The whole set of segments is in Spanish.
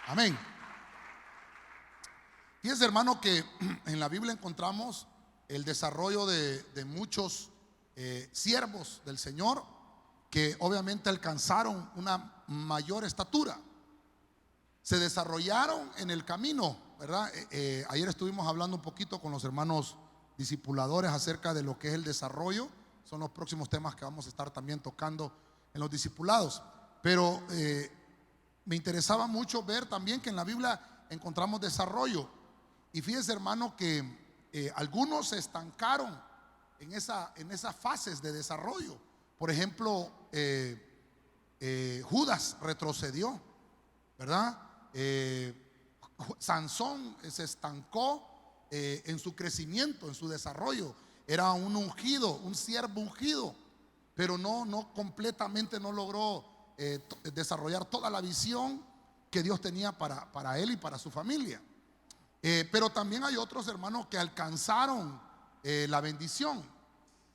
Amén. Fíjense, hermano, que en la Biblia encontramos el desarrollo de muchos siervos del Señor que obviamente alcanzaron una mayor estatura. Se desarrollaron en el camino, ¿verdad? Ayer estuvimos hablando un poquito con los hermanos discipuladores acerca de lo que es el desarrollo. Son los próximos temas que vamos a estar también tocando en los discipulados. Pero me interesaba mucho ver también que en la Biblia encontramos desarrollo. Y fíjese, hermano, que algunos se estancaron en esas fases de desarrollo. Por ejemplo, Judas retrocedió, ¿verdad? Sansón se estancó en su crecimiento, en su desarrollo. Era un ungido, un siervo ungido, pero no completamente no logró desarrollar toda la visión que Dios tenía para él y para su familia. Pero también hay otros hermanos que alcanzaron la bendición.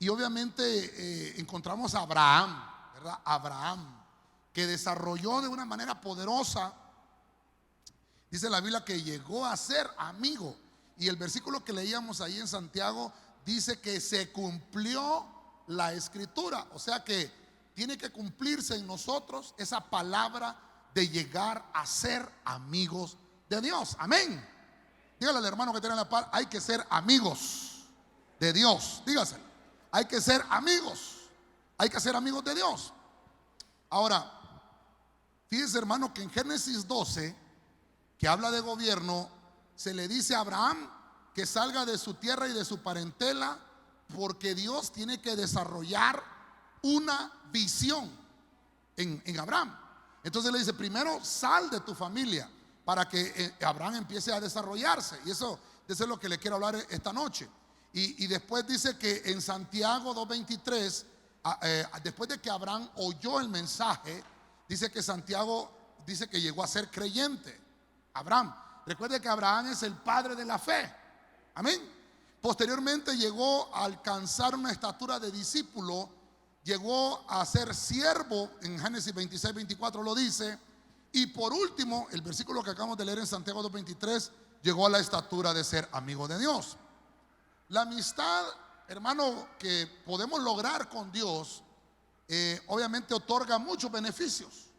Y obviamente encontramos a Abraham, ¿verdad? Abraham, que desarrolló de una manera poderosa. Dice la Biblia que llegó a ser amigo. Y el versículo que leíamos ahí en Santiago dice que se cumplió la escritura. O sea que tiene que cumplirse en nosotros esa palabra de llegar a ser amigos de Dios. Amén. Dígale al hermano que tiene la par, hay que ser amigos de Dios. Dígaselo. Hay que ser amigos. Hay que ser amigos de Dios. Ahora, fíjese, hermano, que en Génesis 12, que habla de gobierno, se le dice a Abraham que salga de su tierra y de su parentela, porque Dios tiene que desarrollar una visión en Abraham. Entonces le dice, primero sal de tu familia para que Abraham empiece a desarrollarse. Y eso es lo que le quiero hablar esta noche. Y después dice que en Santiago 2:23, después de que Abraham oyó el mensaje, dice que Santiago dice que llegó a ser creyente. Abraham, recuerde que Abraham es el padre de la fe. Amén. Posteriormente llegó a alcanzar una estatura de discípulo, llegó a ser siervo, en Génesis 26:24 lo dice. Y por último, el versículo que acabamos de leer en Santiago 2:23, llegó a la estatura de ser amigo de Dios. La amistad, hermano, que podemos lograr con Dios, obviamente otorga muchos beneficios.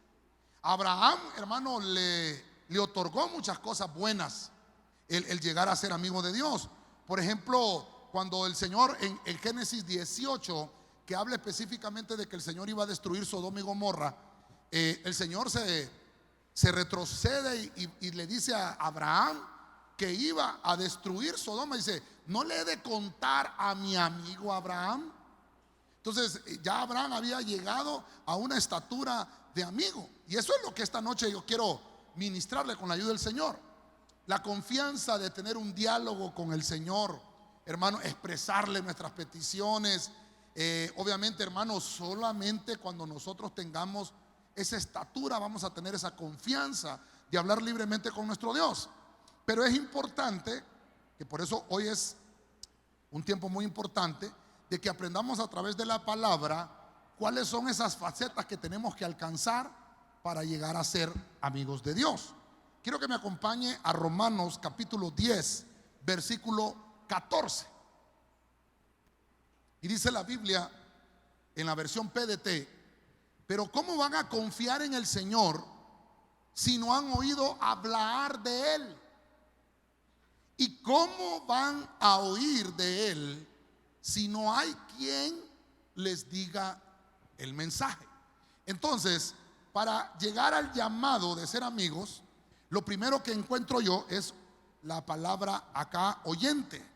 Abraham, hermano, le otorgó muchas cosas buenas el llegar a ser amigo de Dios. Por ejemplo, cuando el Señor en Génesis 18, que habla específicamente de que el Señor iba a destruir Sodoma y Gomorra, el Señor se retrocede y le dice a Abraham que iba a destruir Sodoma. Dice, no le he de contar a mi amigo Abraham. Entonces ya Abraham había llegado a una estatura de amigo. Y eso es lo que esta noche yo quiero ministrarle con la ayuda del Señor. La confianza de tener un diálogo con el Señor, hermano, expresarle nuestras peticiones. Obviamente, hermano, solamente cuando nosotros tengamos esa estatura vamos a tener esa confianza de hablar libremente con nuestro Dios. Pero es importante, que por eso hoy es un tiempo muy importante, de que aprendamos a través de la palabra cuáles son esas facetas que tenemos que alcanzar para llegar a ser amigos de Dios. Quiero que me acompañe a Romanos capítulo 10, versículo 14. Y dice la Biblia en la versión PDT, pero ¿cómo van a confiar en el Señor si no han oído hablar de Él? ¿Y cómo van a oír de Él si no hay quien les diga el mensaje? Entonces, para llegar al llamado de ser amigos, lo primero que encuentro yo es la palabra acá, oyente.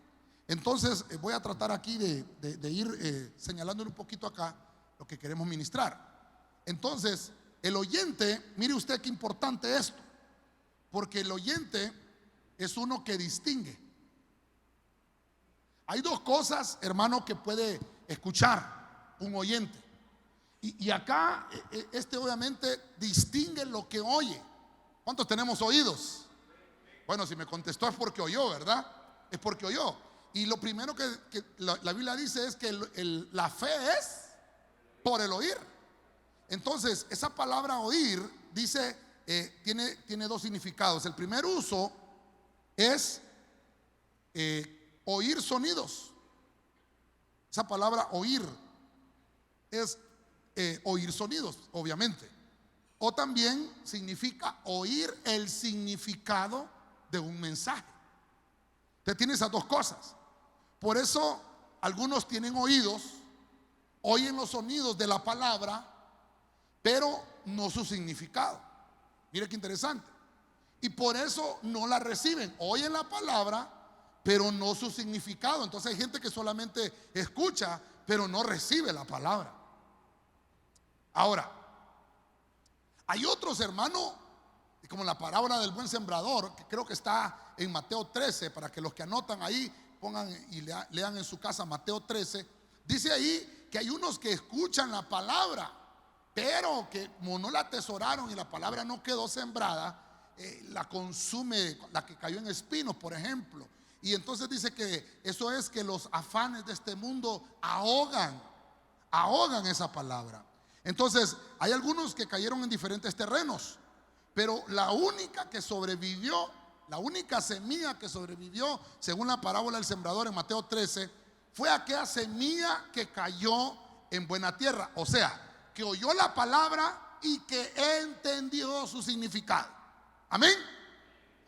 Entonces voy a tratar aquí de ir señalándole un poquito acá lo que queremos ministrar. Entonces, el oyente, mire usted qué importante esto, porque el oyente es uno que distingue. Hay dos cosas, hermano, que puede escuchar un oyente. Y acá, obviamente distingue lo que oye. ¿Cuántos tenemos oídos? Bueno, si me contestó es porque oyó, ¿verdad? Es porque oyó. Y lo primero que la Biblia dice es que la fe es por el oír. Entonces, esa palabra oír dice tiene dos significados. El primer uso es oír sonidos. Esa palabra oír es oír sonidos, obviamente. O también significa oír el significado de un mensaje. Usted tiene esas dos cosas. Por eso algunos tienen oídos, oyen los sonidos de la palabra, pero no su significado. Mire qué interesante. Y por eso no la reciben. Oyen la palabra, pero no su significado. Entonces hay gente que solamente escucha, pero no recibe la palabra. Ahora, hay otros, hermanos, como la parábola del buen sembrador, que creo que está en Mateo 13, para que los que anotan ahí pongan y lean en su casa Mateo 13. Dice ahí que hay unos que escuchan la palabra, pero que como no la atesoraron y la palabra no quedó sembrada, la consume la que cayó en espinos, por ejemplo. Y entonces dice que eso es que los afanes de este mundo ahogan esa palabra. Entonces hay algunos que cayeron en diferentes terrenos, pero la única que sobrevivió, la única semilla que sobrevivió, según la parábola del sembrador en Mateo 13, fue aquella semilla que cayó en buena tierra. O sea, que oyó la palabra y que entendió su significado. Amén.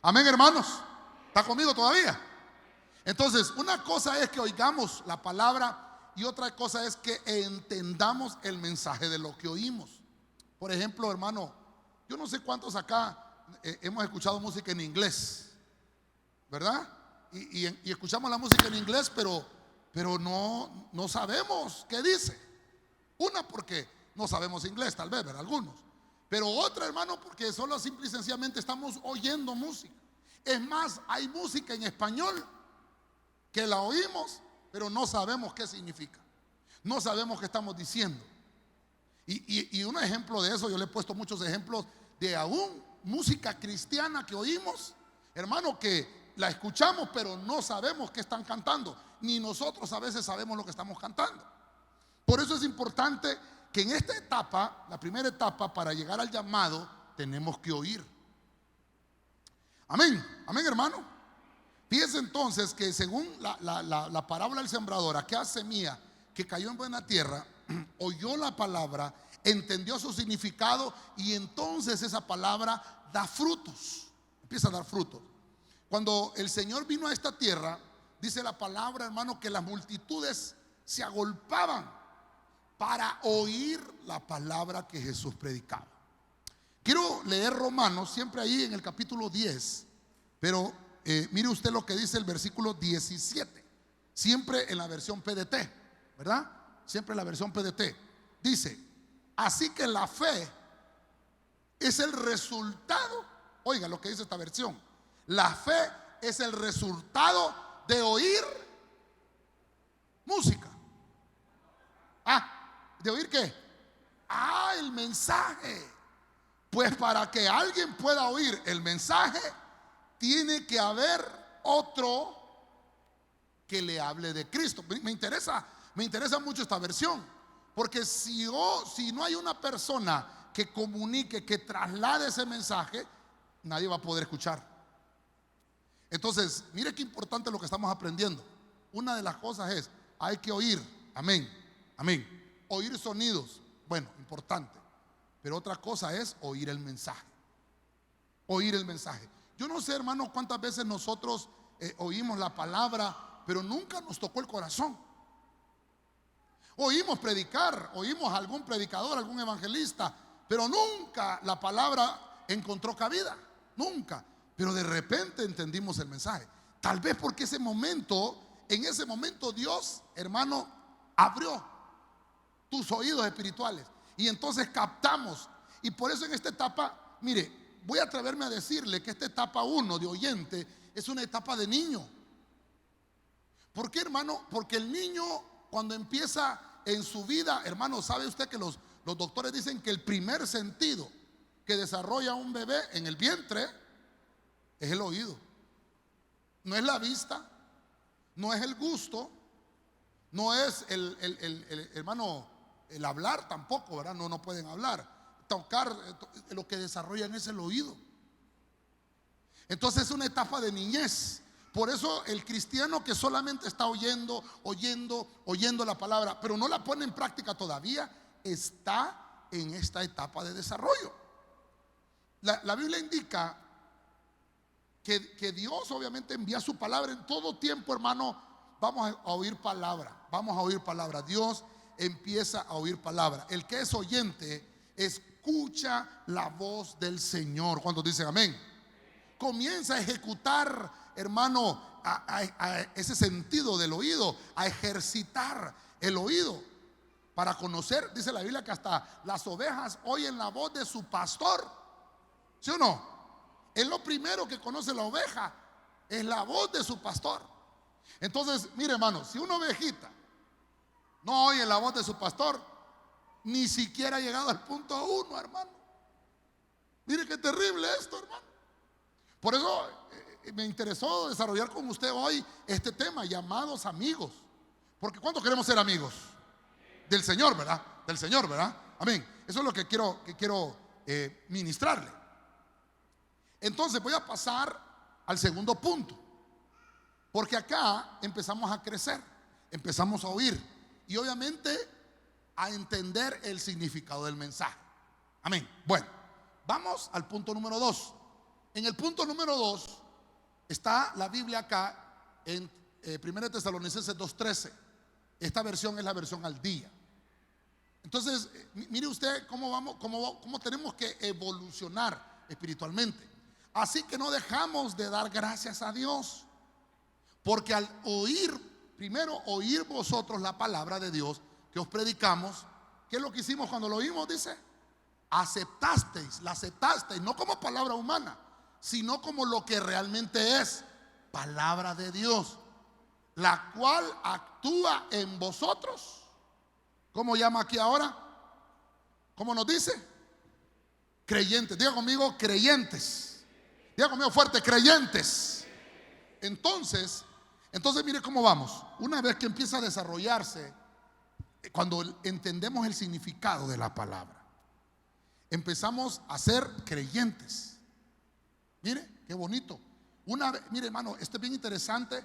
Amén, hermanos. ¿Está conmigo todavía? Entonces, una cosa es que oigamos la palabra y otra cosa es que entendamos el mensaje de lo que oímos. Por ejemplo, hermano, yo no sé cuántos acá hemos escuchado música en inglés, ¿verdad? Y escuchamos la música en inglés, pero no sabemos qué dice. Una, porque no sabemos inglés, tal vez, ¿verdad? Algunos. Pero otra, hermano, porque solo simple y sencillamente estamos oyendo música. Es más, hay música en español que la oímos, pero no sabemos qué significa. No sabemos qué estamos diciendo. Y un ejemplo de eso, yo le he puesto muchos ejemplos de aún música cristiana que oímos, hermano, que la escuchamos, pero no sabemos qué están cantando. Ni nosotros a veces sabemos lo que estamos cantando. Por eso es importante que en esta etapa, la primera etapa para llegar al llamado, tenemos que oír. Amén, amén, hermano. Fíjense entonces que según la parábola del sembrador, aquella semilla que cayó en buena tierra, oyó la palabra, entendió su significado y entonces esa palabra da frutos, empieza a dar frutos. Cuando el Señor vino a esta tierra, dice la palabra, hermano, que las multitudes se agolpaban para oír la palabra que Jesús predicaba. Quiero leer Romanos, siempre ahí en el capítulo 10, pero mire usted lo que dice el versículo 17, siempre en la versión PDT, ¿verdad? Siempre en la versión PDT. Dice, así que la fe es el resultado, oiga lo que dice esta versión, la fe es el resultado de oír música. ¿De oír qué? El mensaje. Pues para que alguien pueda oír el mensaje, tiene que haber otro que le hable de Cristo. Me interesa mucho esta versión, porque si no hay una persona que comunique, que traslade ese mensaje, nadie va a poder escuchar. Entonces, mire qué importante lo que estamos aprendiendo. Una de las cosas es, hay que oír, amén, amén. Oír sonidos, bueno, importante. Pero otra cosa es oír el mensaje. Oír el mensaje. Yo no sé, hermano, cuántas veces nosotros oímos la palabra, pero nunca nos tocó el corazón. Oímos predicar, oímos a algún predicador, algún evangelista, pero nunca la palabra encontró cabida. Nunca. Pero de repente entendimos el mensaje. Tal vez porque en ese momento Dios, hermano, abrió tus oídos espirituales y entonces captamos. Y por eso en esta etapa, mire, voy a atreverme a decirle que esta etapa 1 de oyente es una etapa de niño. ¿Por qué, hermano? Porque el niño, cuando empieza en su vida, hermano, ¿sabe usted que los doctores dicen que el primer sentido que desarrolla un bebé en el vientre es el oído? No es la vista, no es el gusto, no es hermano, el hablar tampoco, ¿verdad? No pueden hablar. tocar, lo que desarrollan es el oído. Entonces es una etapa de niñez. Por eso el cristiano que solamente está oyendo la palabra, pero no la pone en práctica todavía, está en esta etapa de desarrollo. La Biblia indica que Dios obviamente envía su palabra en todo tiempo, hermano. Vamos a oír palabra, vamos a oír palabra. Dios empieza a oír palabra. El que es oyente escucha la voz del Señor. ¿Cuántos dicen amén? Comienza a ejecutar, hermano, a ese sentido del oído, a ejercitar el oído para conocer. Dice la Biblia que hasta las ovejas oyen la voz de su pastor. ¿Sí o no? Es lo primero que conoce la oveja, es la voz de su pastor. Entonces, mire, hermano, si una ovejita no oye la voz de su pastor, ni siquiera ha llegado al punto 1, hermano. Mire qué terrible esto, hermano. Por eso me interesó desarrollar con usted hoy este tema, llamados amigos. Porque ¿cuántos queremos ser amigos? Del Señor, ¿verdad? Del Señor, ¿verdad? Amén. Eso es lo que quiero ministrarle. Entonces voy a pasar al segundo punto. Porque acá empezamos a crecer, empezamos a oír y obviamente a entender el significado del mensaje. Amén. Bueno, vamos al punto número 2. En el punto número 2 está la Biblia acá en 1 Tesalonicenses 2:13. Esta versión es la versión al día. Entonces, mire usted cómo tenemos que evolucionar espiritualmente. Así que no dejamos de dar gracias a Dios, porque al primero oír vosotros la palabra de Dios que os predicamos, ¿qué es lo que hicimos cuando lo oímos? Dice, la aceptasteis, no como palabra humana, sino como lo que realmente es, palabra de Dios, la cual actúa en vosotros. ¿Cómo llama aquí ahora? ¿Cómo nos dice? Creyentes. Diga conmigo, creyentes. Diga conmigo fuerte, creyentes. Entonces mire cómo vamos. Una vez que empieza a desarrollarse, cuando entendemos el significado de la palabra, empezamos a ser creyentes. Mire, qué bonito. Mire, hermano, esto es bien interesante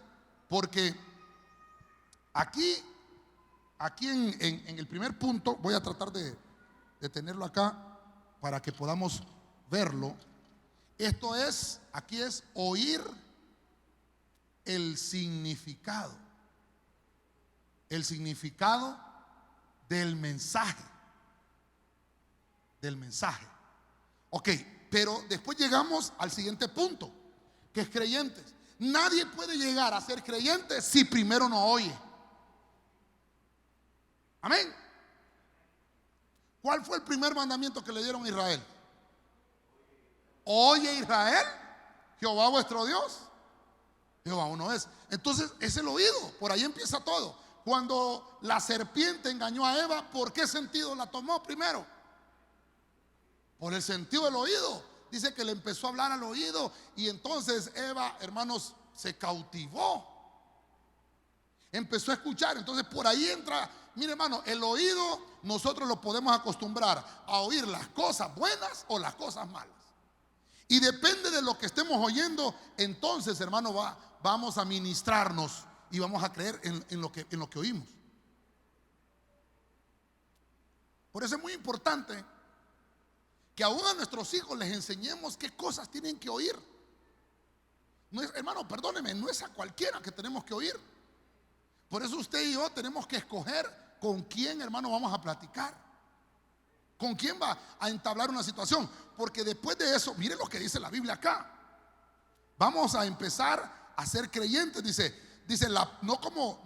porque aquí en el primer punto, voy a tratar de tenerlo acá para que podamos verlo. Aquí es oír el significado del mensaje. Ok, pero después llegamos al siguiente punto, que es creyentes. Nadie puede llegar a ser creyente si primero no oye. Amén. ¿Cuál fue el primer mandamiento que le dieron a Israel? Oye, Israel, Jehová vuestro Dios, Jehová uno es. Entonces es el oído, por ahí empieza todo. Cuando la serpiente engañó a Eva, ¿por qué sentido la tomó primero? Por el sentido del oído. Dice que le empezó a hablar al oído y entonces Eva, hermanos, se cautivó. Empezó a escuchar. Entonces por ahí entra, mire, hermano, el oído nosotros lo podemos acostumbrar a oír las cosas buenas o las cosas malas. Y depende de lo que estemos oyendo, entonces, hermano, vamos a ministrarnos y vamos a creer en lo que oímos. Por eso es muy importante que aún a nuestros hijos les enseñemos qué cosas tienen que oír. No es, hermano, perdóneme, no es a cualquiera que tenemos que oír. Por eso usted y yo tenemos que escoger con quién, hermano, vamos a platicar. ¿Con quién va a entablar una situación? Porque después de eso, mire lo que dice la Biblia acá. Vamos a empezar a ser creyentes. Dice no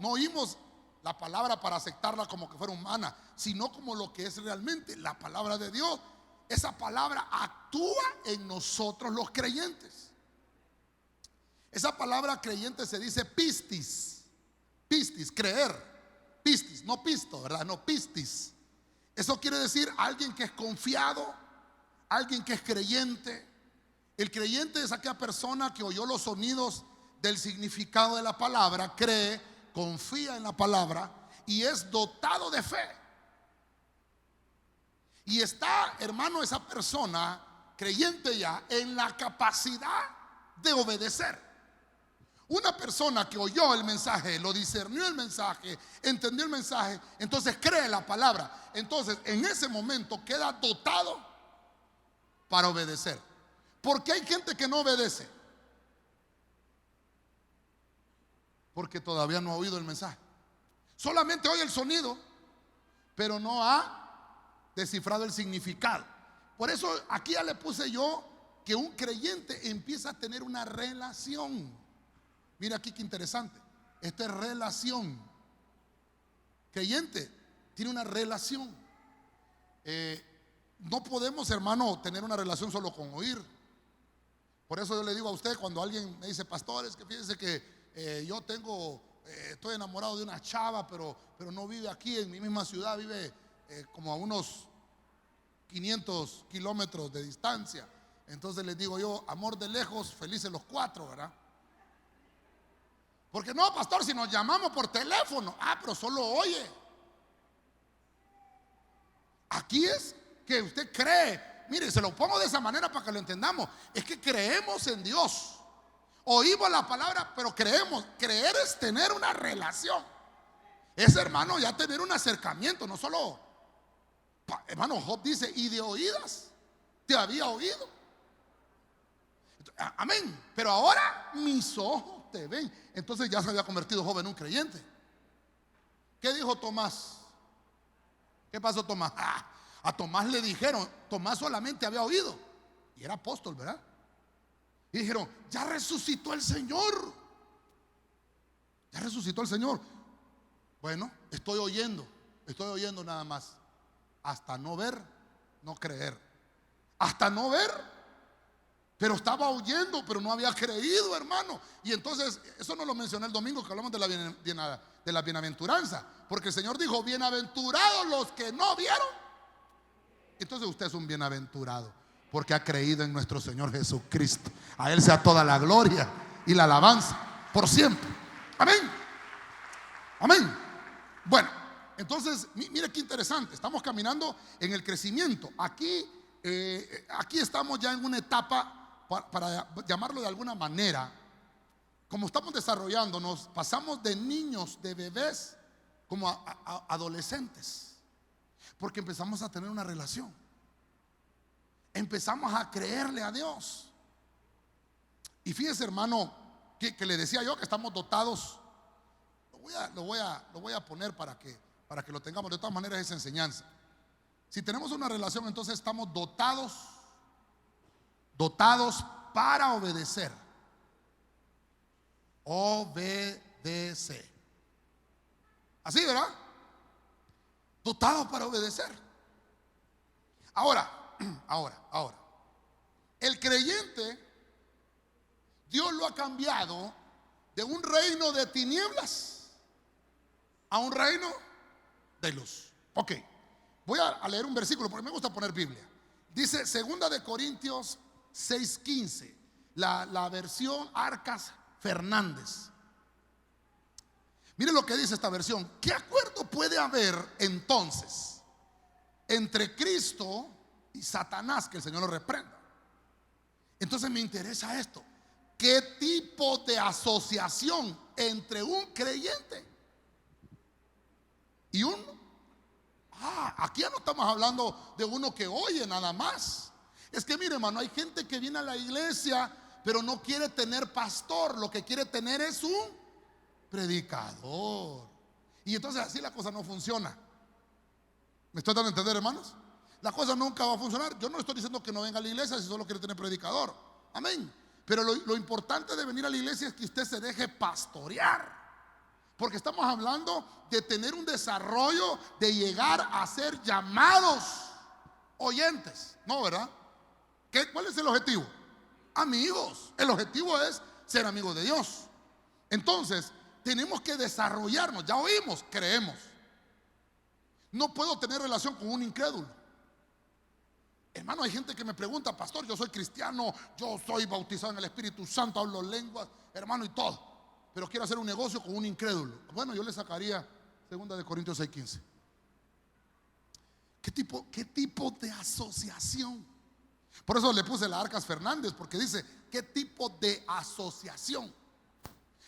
oímos la palabra para aceptarla como que fuera humana, sino como lo que es realmente la palabra de Dios. Esa palabra actúa en nosotros los creyentes. Esa palabra creyente se dice pistis. Pistis, creer. Pistis, no pisto, ¿verdad? No, pistis. Eso quiere decir alguien que es confiado, alguien que es creyente. El creyente es aquella persona que oyó los sonidos del significado de la palabra, cree, confía en la palabra y es dotado de fe. Y está, hermano, esa persona creyente ya en la capacidad de obedecer. Una persona que oyó el mensaje, lo discernió el mensaje, entendió el mensaje, entonces cree la palabra. Entonces en ese momento queda dotado para obedecer. ¿Por qué hay gente que no obedece? Porque todavía no ha oído el mensaje. Solamente oye el sonido, pero no ha descifrado el significado. Por eso aquí ya le puse yo que un creyente empieza a tener una relación. Mira aquí qué interesante. Esta es relación. Creyente tiene una relación. No podemos, hermano, tener una relación solo con oír. Por eso yo le digo a usted, cuando alguien me dice, pastor, es que fíjese que yo estoy enamorado de una chava, pero no vive aquí en mi misma ciudad, vive como a unos 500 kilómetros de distancia. Entonces les digo yo, amor de lejos, felices los cuatro, ¿verdad? Porque no, pastor, si nos llamamos por teléfono, pero solo oye. Aquí es que usted cree. Mire, se lo pongo de esa manera para que lo entendamos. Es que creemos en Dios. Oímos la palabra, pero creemos. Creer es tener una relación. Es, hermano, ya tener un acercamiento. No solo, hermano, Job dice, y de oídas te había oído. Amén. Pero ahora mis ojos te ven. Entonces ya se había convertido Job en un creyente. ¿Qué dijo Tomás? ¿Qué pasó Tomás? A Tomás le dijeron, Tomás solamente había oído y era apóstol, ¿verdad? Y dijeron, ya resucitó el Señor. Ya resucitó el Señor. Bueno, estoy oyendo nada más. Hasta no ver, no creer. Hasta no ver. Pero estaba oyendo, pero no había creído, hermano. Y entonces, eso no lo mencioné el domingo que hablamos de la bienaventuranza. Porque el Señor dijo, bienaventurados los que no vieron. Entonces usted es un bienaventurado, porque ha creído en nuestro Señor Jesucristo. A Él sea toda la gloria y la alabanza por siempre. Amén. Amén. Bueno, entonces, mire qué interesante. Estamos caminando en el crecimiento. Aquí estamos ya en una etapa, para llamarlo de alguna manera, como estamos desarrollándonos, pasamos de niños, de bebés, como a adolescentes, porque empezamos a tener una relación, empezamos a creerle a Dios. Y fíjese, hermano, que le decía yo que estamos dotados. Lo voy a poner para que lo tengamos. De todas maneras es enseñanza. Si tenemos una relación, entonces estamos dotados para obedecer. Obedece. Así, ¿verdad? Dotados para obedecer. Ahora. El creyente, Dios lo ha cambiado de un reino de tinieblas a un reino de luz. Ok. Voy a leer un versículo porque me gusta poner Biblia. Dice 2 de Corintios 6:15, la versión Arcas Fernández. Mire lo que dice esta versión. ¿Qué acuerdo puede haber entonces entre Cristo y Satanás? Que el Señor lo reprenda. Entonces me interesa esto. ¿Qué tipo de asociación entre un creyente y un... aquí ya no estamos hablando de uno que oye nada más. Es que mire, hermano, hay gente que viene a la iglesia pero no quiere tener pastor. Lo que quiere tener es un predicador. Y entonces así la cosa no funciona. ¿Me estoy dando a entender, hermanos? La cosa nunca va a funcionar. Yo no estoy diciendo que no venga a la iglesia si solo quiere tener predicador. Amén. Pero lo importante de venir a la iglesia es que usted se deje pastorear. Porque estamos hablando de tener un desarrollo, de llegar a ser llamados oyentes. ¿No, verdad? ¿Cuál es el objetivo? Amigos. El objetivo es ser amigos de Dios. Entonces, tenemos que desarrollarnos. Ya oímos, creemos. No puedo tener relación con un incrédulo. Hermano, hay gente que me pregunta, pastor, yo soy cristiano, yo soy bautizado en el Espíritu Santo, hablo lenguas, hermano, y todo, pero quiero hacer un negocio con un incrédulo. Bueno, yo le sacaría 2 de Corintios 6:15. qué tipo de asociación? Por eso le puse la Arcas Fernández, porque dice, ¿qué tipo de asociación?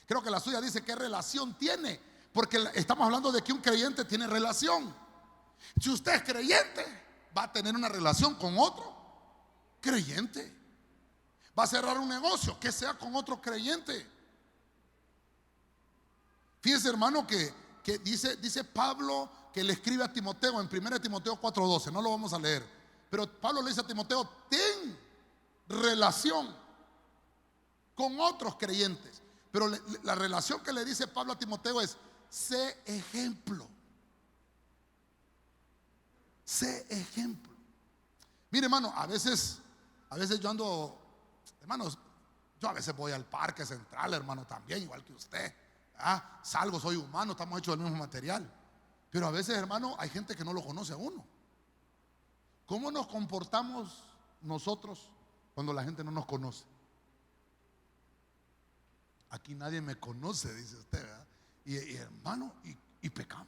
Creo que la suya dice, ¿qué relación tiene? Porque estamos hablando de que un creyente tiene relación. Si usted es creyente, va a tener una relación con otro creyente. Va a cerrar un negocio, que sea con otro creyente. Fíjese, hermano, que dice Pablo, que le escribe a Timoteo en 1 Timoteo 4:12. No lo vamos a leer, pero Pablo le dice a Timoteo: ten relación con otros creyentes. Pero la relación que le dice Pablo a Timoteo es: sé ejemplo. Sé ejemplo. Mire, hermano, a veces yo ando, hermanos, yo a veces voy al Parque Central, hermano, también, igual que usted. Salgo, soy humano, estamos hechos del mismo material. Pero a veces, hermano, hay gente que no lo conoce a uno. ¿Cómo nos comportamos nosotros cuando la gente no nos conoce? Aquí nadie me conoce, dice usted, ¿verdad? Y hermano, y pecamos.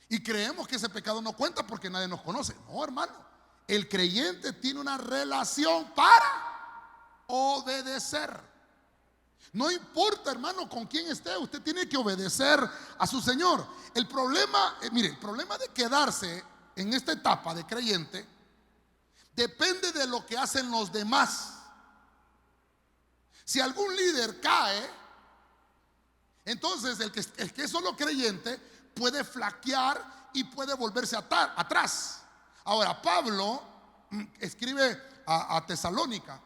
Y creemos que ese pecado no cuenta porque nadie nos conoce. No, hermano. El creyente tiene una relación para obedecer. No importa, hermano, con quién esté, usted tiene que obedecer a su Señor. El problema, mire, el problema de quedarse en esta etapa de creyente depende de lo que hacen los demás. Si algún líder cae, entonces el que es solo creyente puede flaquear y puede volverse atrás. Ahora, Pablo escribe a Tesalónica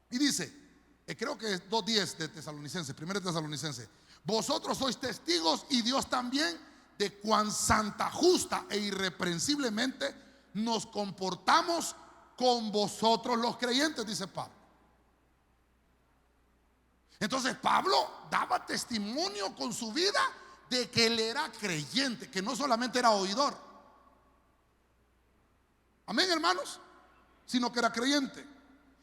y dice, creo que es 2:10 de Tesalonicenses, 1 Tesalonicenses: vosotros sois testigos, y Dios también, de cuán santa, justa e irreprensiblemente nos comportamos con vosotros los creyentes, dice Pablo. Entonces Pablo daba testimonio con su vida de que él era creyente, que no solamente era oidor. Amén, hermanos, sino que era creyente.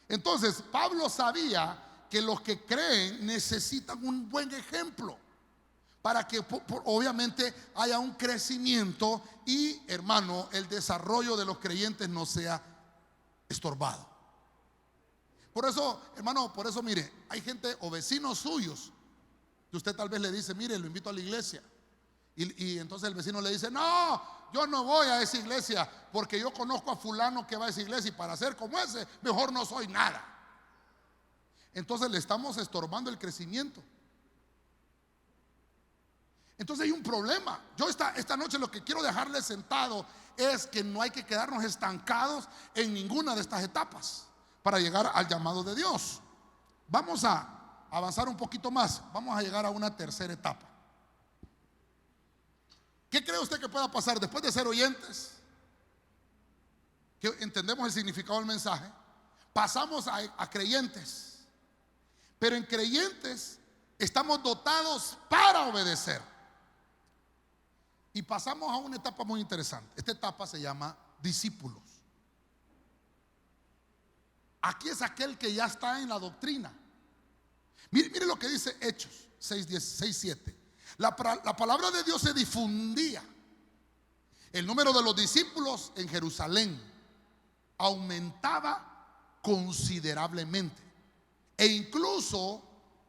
Entonces Pablo sabía que los que creen necesitan un buen ejemplo para que obviamente haya un crecimiento y, hermano, el desarrollo de los creyentes no sea estorbado. Por eso, hermano, mire, hay gente o vecinos suyos que usted tal vez le dice: mire, lo invito a la iglesia. Y entonces el vecino le dice: no, yo no voy a esa iglesia porque yo conozco a fulano que va a esa iglesia, y para ser como ese, mejor no soy nada. Entonces le estamos estorbando el crecimiento. Entonces hay un problema. Yo esta noche lo que quiero dejarles sentado es que no hay que quedarnos estancados en ninguna de estas etapas para llegar al llamado de Dios. Vamos a avanzar un poquito más. Vamos a llegar a una tercera etapa. ¿Qué cree usted que pueda pasar después de ser oyentes? Que entendemos el significado del mensaje. Pasamos a creyentes. Pero en creyentes estamos dotados para obedecer. Y pasamos a una etapa muy interesante. Esta etapa se llama discípulos. Aquí es aquel que ya está en la doctrina. Mire lo que dice Hechos 6:7. La palabra de Dios se difundía. El número de los discípulos en Jerusalén aumentaba considerablemente. E incluso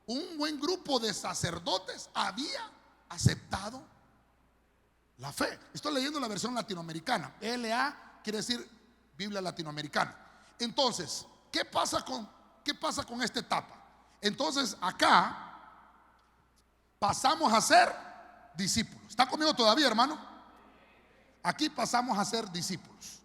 un buen grupo de sacerdotes había aceptado la fe. Estoy leyendo la versión latinoamericana. LA quiere decir Biblia latinoamericana. Entonces, ¿qué pasa con esta etapa? Entonces, acá pasamos a ser discípulos. ¿Está conmigo todavía, hermano? Aquí pasamos a ser discípulos.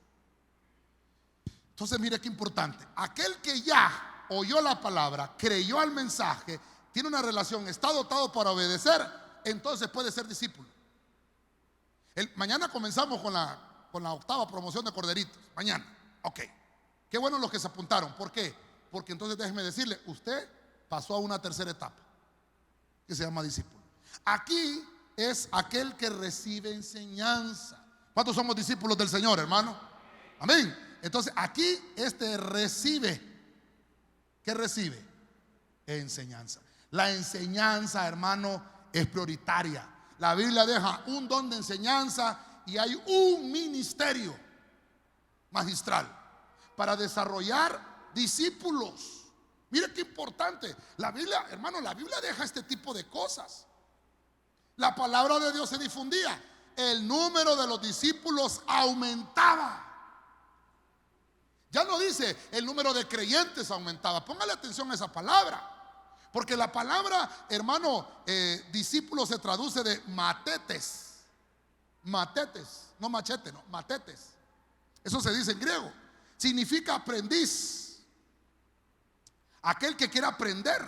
Entonces, mire qué importante. Aquel que ya oyó la palabra, creyó al mensaje, tiene una relación, está dotado para obedecer, entonces puede ser discípulo. Mañana comenzamos con la octava promoción de Corderitos. Mañana. Ok. Qué bueno los que se apuntaron. ¿Por qué? Porque entonces déjeme decirle, usted pasó a una tercera etapa que se llama discípulo. Aquí es aquel que recibe enseñanza. ¿Cuántos somos discípulos del Señor, hermano? Amén. Entonces aquí recibe. ¿Qué recibe? Enseñanza. La enseñanza, hermano, es prioritaria. La Biblia deja un don de enseñanza y hay un ministerio magistral para desarrollar discípulos. Mire qué importante. La Biblia, hermano, la Biblia deja este tipo de cosas. La palabra de Dios se difundía. El número de los discípulos aumentaba. Ya no dice el número de creyentes aumentaba. Póngale atención a esa palabra. Porque la palabra, hermano, discípulo se traduce de matetes. Matetes, no machete, no, matetes. Eso se dice en griego. Significa aprendiz. Aquel que quiere aprender.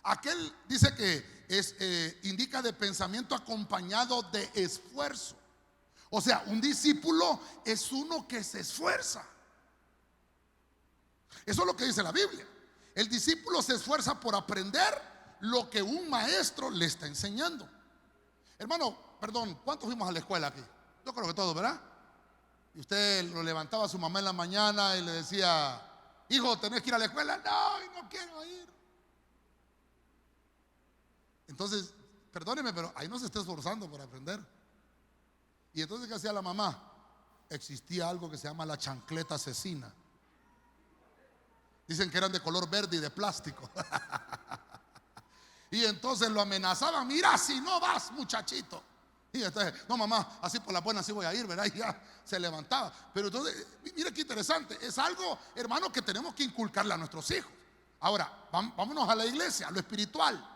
Aquel dice que indica de pensamiento acompañado de esfuerzo. O sea, un discípulo es uno que se esfuerza. Eso es lo que dice la Biblia. El discípulo se esfuerza por aprender lo que un maestro le está enseñando. Hermano, perdón, ¿cuántos fuimos a la escuela aquí? Yo creo que todos, ¿verdad? Y usted lo levantaba a su mamá en la mañana y le decía: hijo, ¿tenés que ir a la escuela? No, no quiero ir. Entonces, perdóneme, pero ahí no se está esforzando por aprender. Y entonces, ¿qué hacía la mamá? Existía algo que se llama la chancleta asesina. Dicen que eran de color verde y de plástico. Y entonces lo amenazaban: mira, si no vas, muchachito. Y entonces, no, mamá, así por la buena sí voy a ir, ¿verdad? Y ya se levantaba. Pero entonces, mira qué interesante. Es algo, hermano, que tenemos que inculcarle a nuestros hijos. Ahora, vámonos a la iglesia, a lo espiritual.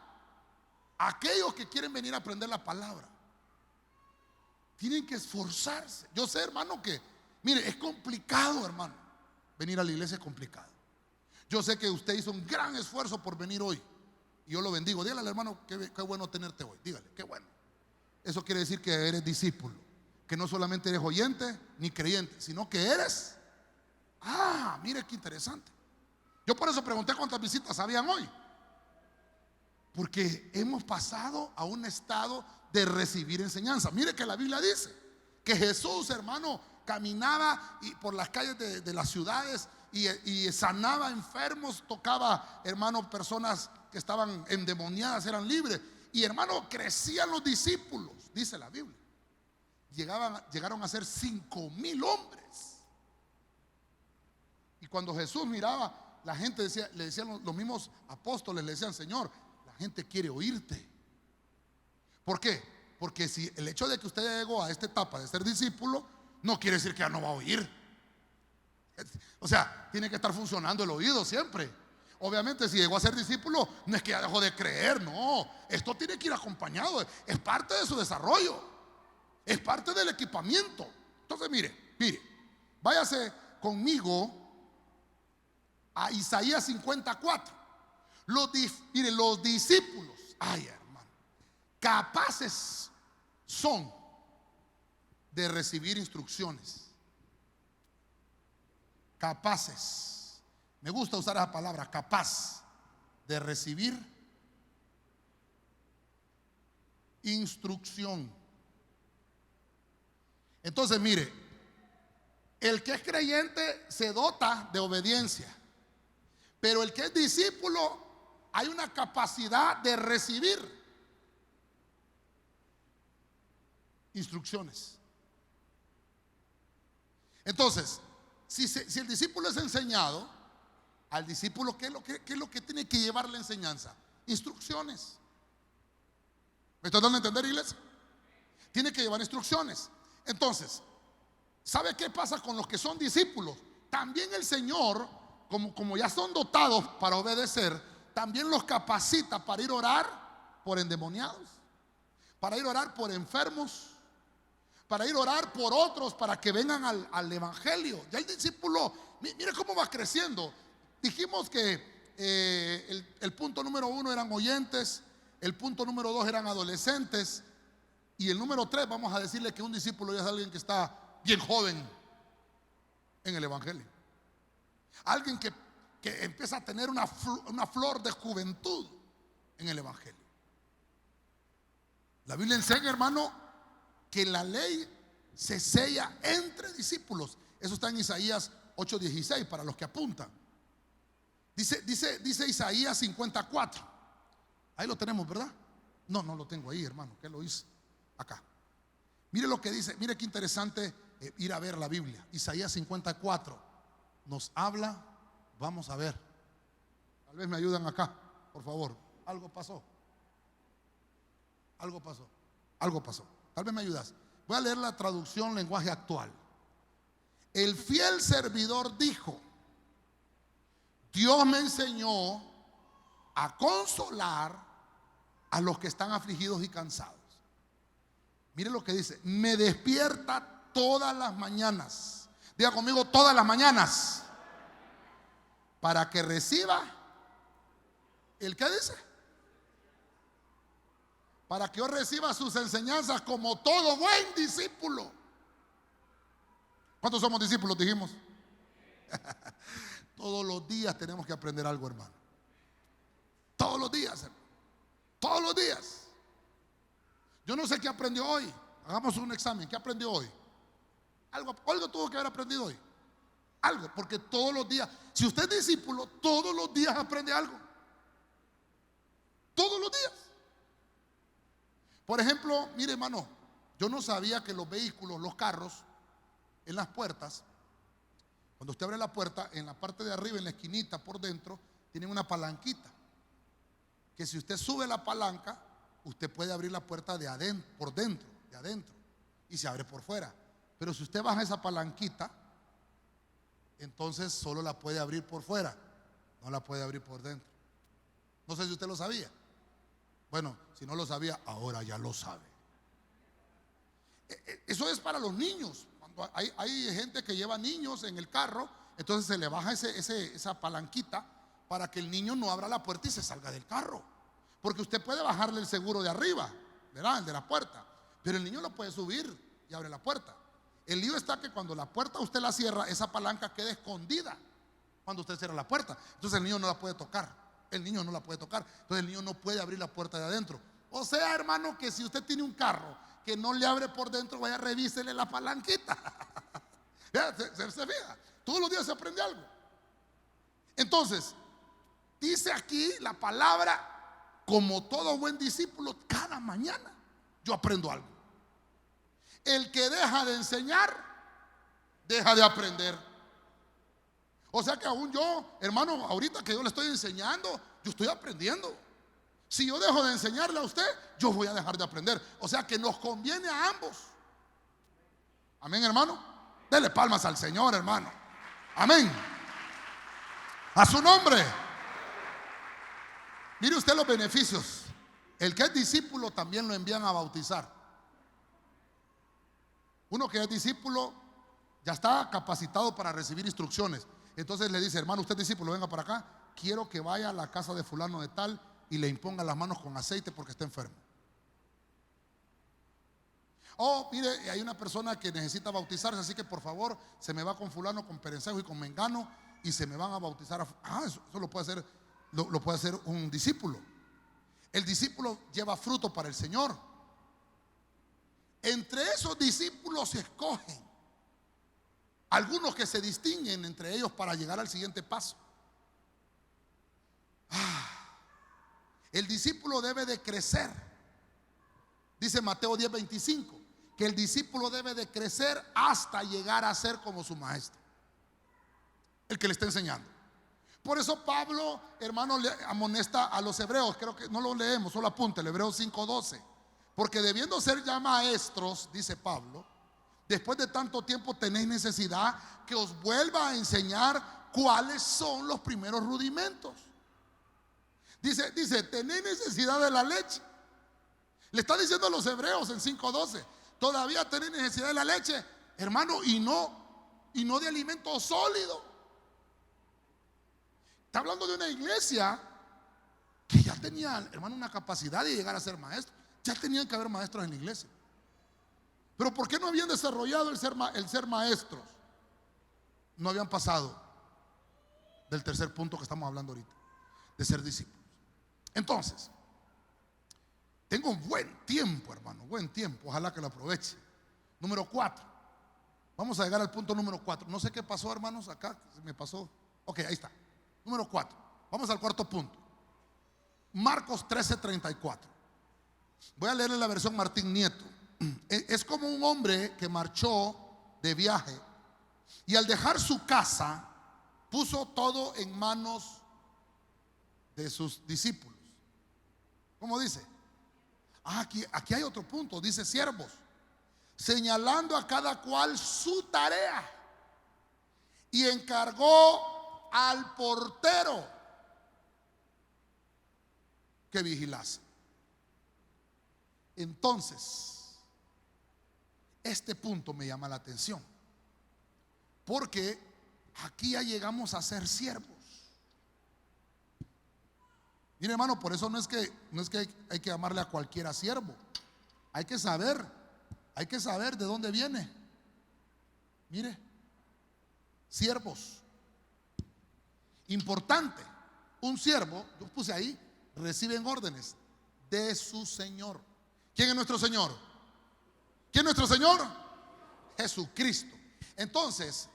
Aquellos que quieren venir a aprender la palabra tienen que esforzarse. Yo sé, hermano, que, mire, es complicado, hermano. Venir a la iglesia es complicado. Yo sé que usted hizo un gran esfuerzo por venir hoy, y yo lo bendigo. Dígale al hermano: qué bueno tenerte hoy. Dígale, qué bueno. Eso quiere decir que eres discípulo, que no solamente eres oyente ni creyente, sino que eres. Mire qué interesante. Yo por eso pregunté cuántas visitas habían hoy, porque hemos pasado a un estado de recibir enseñanza. Mire que la Biblia dice que Jesús, hermano, caminaba por las calles de las ciudades y sanaba enfermos, tocaba, hermano, personas que estaban endemoniadas, eran libres. Y, hermano, crecían los discípulos, dice la Biblia. Llegaron a ser 5,000 hombres. Y cuando Jesús miraba, la gente le decían los mismos apóstoles, le decían: Señor, la gente quiere oírte. ¿Por qué? Porque si el hecho de que usted llegó a esta etapa de ser discípulo, no quiere decir que ya no va a oír. O sea, tiene que estar funcionando el oído siempre. Obviamente, si llegó a ser discípulo, no es que ya dejó de creer, no. Esto tiene que ir acompañado, es parte de su desarrollo, es parte del equipamiento. Entonces, mire, váyase conmigo a Isaías 54. Mire, los discípulos, hermano, capaces son de recibir instrucciones. Capaces. Me gusta usar esa palabra, capaz de recibir instrucción. Entonces, mire, el que es creyente se dota de obediencia, pero el que es discípulo, hay una capacidad de recibir instrucciones. Entonces, si el discípulo es enseñado, al discípulo, ¿qué es lo que tiene que llevar la enseñanza? Instrucciones. ¿Me estoy dando a entender, iglesia? Tiene que llevar instrucciones. Entonces, ¿sabe qué pasa con los que son discípulos? También el Señor, como ya son dotados para obedecer, también los capacita para ir a orar por endemoniados, para ir a orar por enfermos, para ir a orar por otros, para que vengan al evangelio. Ya el discípulo, mire cómo va creciendo. Dijimos que el punto número 1 eran oyentes, el punto número 2 eran adolescentes, y el número 3 vamos a decirle que un discípulo ya es alguien que está bien joven en el evangelio. Alguien que empieza a tener una flor de juventud en el evangelio. La Biblia enseña, hermano, que la ley se sella entre discípulos. Eso está en Isaías 8:16 para los que apuntan. Dice Isaías 54. Ahí lo tenemos, ¿verdad? No lo tengo ahí, hermano. ¿Qué lo hice? Acá. Mire lo que dice, mire qué interesante ir a ver la Biblia. Isaías 54 nos habla, vamos a ver. Tal vez me ayudan acá, por favor. Algo pasó. Algo pasó. Algo pasó. Tal vez me ayudas. Voy a leer la traducción lenguaje actual. El fiel servidor dijo: Dios me enseñó a consolar a los que están afligidos y cansados. Mire lo que dice: me despierta todas las mañanas. Diga conmigo, todas las mañanas, para que reciba ¿el qué dice? Para que yo reciba sus enseñanzas como todo buen discípulo. ¿Cuántos somos discípulos? Dijimos. Todos los días tenemos que aprender algo, hermano. Todos los días, hermano. Todos los días. Yo no sé qué aprendió hoy. Hagamos un examen. ¿Qué aprendió hoy? Algo tuvo que haber aprendido hoy. Algo, porque todos los días, si usted es discípulo, todos los días aprende algo. Todos los días. Por ejemplo, mire, hermano, yo no sabía que los vehículos, los carros, en las puertas, cuando usted abre la puerta, en la parte de arriba, en la esquinita, por dentro, tienen una palanquita. Que si usted sube la palanca, usted puede abrir la puerta de adentro, por dentro, de adentro, y se abre por fuera. Pero si usted baja esa palanquita, entonces solo la puede abrir por fuera, no la puede abrir por dentro. No sé si usted lo sabía. Bueno, si no lo sabía, ahora ya lo sabe. Eso es para los niños. Cuando hay gente que lleva niños en el carro, entonces se le baja esa palanquita para que el niño no abra la puerta y se salga del carro. Porque usted puede bajarle el seguro de arriba, ¿verdad? El de la puerta. Pero el niño lo puede subir y abre la puerta. El lío está que cuando la puerta usted la cierra, esa palanca queda escondida cuando usted cierra la puerta. Entonces el niño no la puede tocar. El niño no la puede tocar. Entonces el niño no puede abrir la puerta de adentro. O sea, hermano, que si usted tiene un carro que no le abre por dentro, vaya, revísele la palanquita. ¿Se fija? Todos los días se aprende algo. Entonces, dice aquí la palabra, como todo buen discípulo, cada mañana yo aprendo algo. El que deja de enseñar, deja de aprender. O sea que aún yo, hermano, ahorita que yo le estoy enseñando, yo estoy aprendiendo. Si yo dejo de enseñarle a usted, yo voy a dejar de aprender. O sea que nos conviene a ambos. Amén, hermano. Dele palmas al Señor, hermano. Amén. A su nombre. Mire usted los beneficios. El que es discípulo también lo envían a bautizar. Uno que es discípulo ya está capacitado para recibir instrucciones. Entonces le dice: hermano, usted es discípulo, venga para acá. Quiero que vaya a la casa de fulano de tal y le imponga las manos con aceite porque está enfermo. Oh, mire, hay una persona que necesita bautizarse, así que por favor se me va con fulano, con perencejo y con mengano y se me van a bautizar. Eso lo puede hacer, lo puede hacer un discípulo. El discípulo lleva fruto para el Señor. Entre esos discípulos se escogen algunos que se distinguen entre ellos para llegar al siguiente paso. El discípulo debe de crecer. Dice Mateo 10:25 que el discípulo debe de crecer hasta llegar a ser como su maestro, el que le está enseñando. Por eso Pablo, hermano, le amonesta a los hebreos. Creo que no lo leemos, solo apunte, el Hebreo 5:12. Porque debiendo ser ya maestros, dice Pablo, después de tanto tiempo tenéis necesidad que os vuelva a enseñar cuáles son los primeros rudimentos. Dice, tenéis necesidad de la leche. Le está diciendo a los hebreos en 5:12, todavía tenéis necesidad de la leche, hermano, y no de alimento sólido. Está hablando de una iglesia que ya tenía, hermano, una capacidad de llegar a ser maestro. Ya tenían que haber maestros en la iglesia. Pero ¿por qué no habían desarrollado el ser maestros? No habían pasado del tercer punto que estamos hablando ahorita, de ser discípulos. Entonces, tengo un buen tiempo, hermano, buen tiempo. Ojalá que lo aproveche. Número 4. Vamos a llegar al punto número 4. No sé qué pasó, hermanos, acá se me pasó. Ok, ahí está. Número 4. Vamos al cuarto punto. Marcos 13:34. Voy a leerle la versión Martín Nieto. Es como un hombre que marchó de viaje y al dejar su casa puso todo en manos de sus discípulos. ¿Cómo dice? Aquí hay otro punto, dice siervos, señalando a cada cual su tarea, y encargó al portero que vigilase. Entonces, este punto me llama la atención, porque aquí ya llegamos a ser siervos. Mire, hermano, por eso no es que hay que llamarle a cualquiera siervo. Hay que saber de dónde viene. Mire, siervos. Importante, un siervo, yo puse ahí, reciben órdenes de su Señor. ¿Quién es nuestro Señor? ¿Quién es nuestro Señor? Jesucristo. Entonces,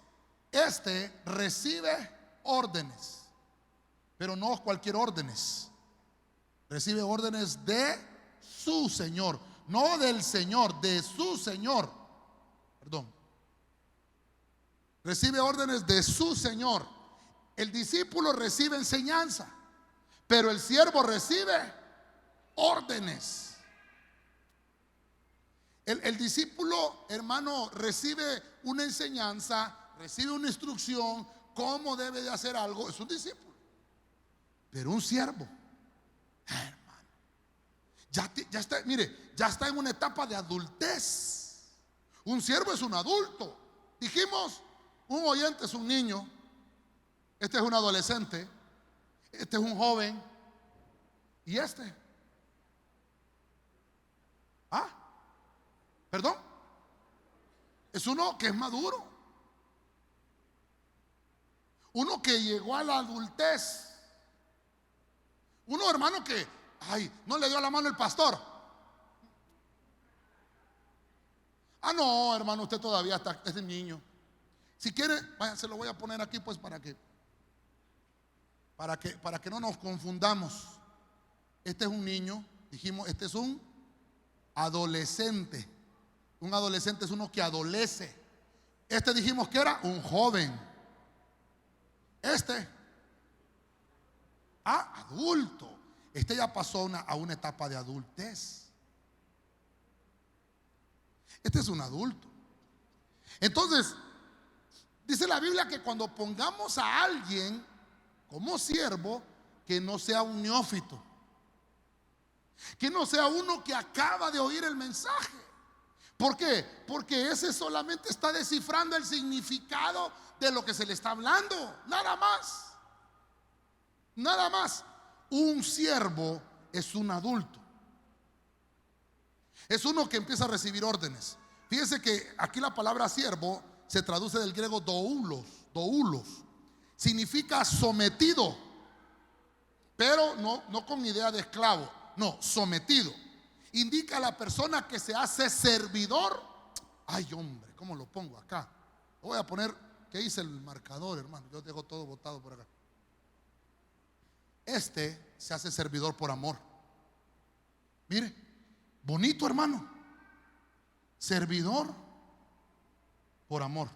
este recibe órdenes, pero no cualquier órdenes. Recibe órdenes de su Señor, no del Señor, de su Señor. Perdón. Recibe órdenes de su Señor. El discípulo recibe enseñanza, pero el siervo recibe órdenes. El discípulo, hermano, recibe una enseñanza, recibe una instrucción, cómo debe de hacer algo. Es un discípulo. Pero un siervo, hermano, ya está, mire, ya está en una etapa de adultez. Un siervo es un adulto. Dijimos, un oyente es un niño, este es un adolescente, este es un joven, y este, perdón, es uno que es maduro, uno que llegó a la adultez, uno, hermano, que no le dio la mano el pastor. No, hermano, usted todavía es un niño. Si quiere, vaya, se lo voy a poner aquí pues para que no nos confundamos. Este es un niño, dijimos, este es un adolescente. Un adolescente es uno que adolece. Este dijimos que era un joven. Este, adulto. Este ya pasó a una etapa de adultez. Este es un adulto. Entonces, dice la Biblia que cuando pongamos a alguien como siervo, que no sea un neófito, que no sea uno que acaba de oír el mensaje. ¿Por qué? Porque ese solamente está descifrando el significado de lo que se le está hablando. Nada más. Nada más. Un siervo es un adulto. Es uno que empieza a recibir órdenes. Fíjense que aquí la palabra siervo se traduce del griego doulos. Significa sometido, pero no con idea de esclavo, no, sometido. Indica a la persona que se hace servidor. Ay, hombre, ¿cómo lo pongo acá? Lo voy a poner, ¿qué dice el marcador, hermano? Yo dejo todo botado por acá. Este se hace servidor por amor. Mire, bonito, hermano. Servidor por amor.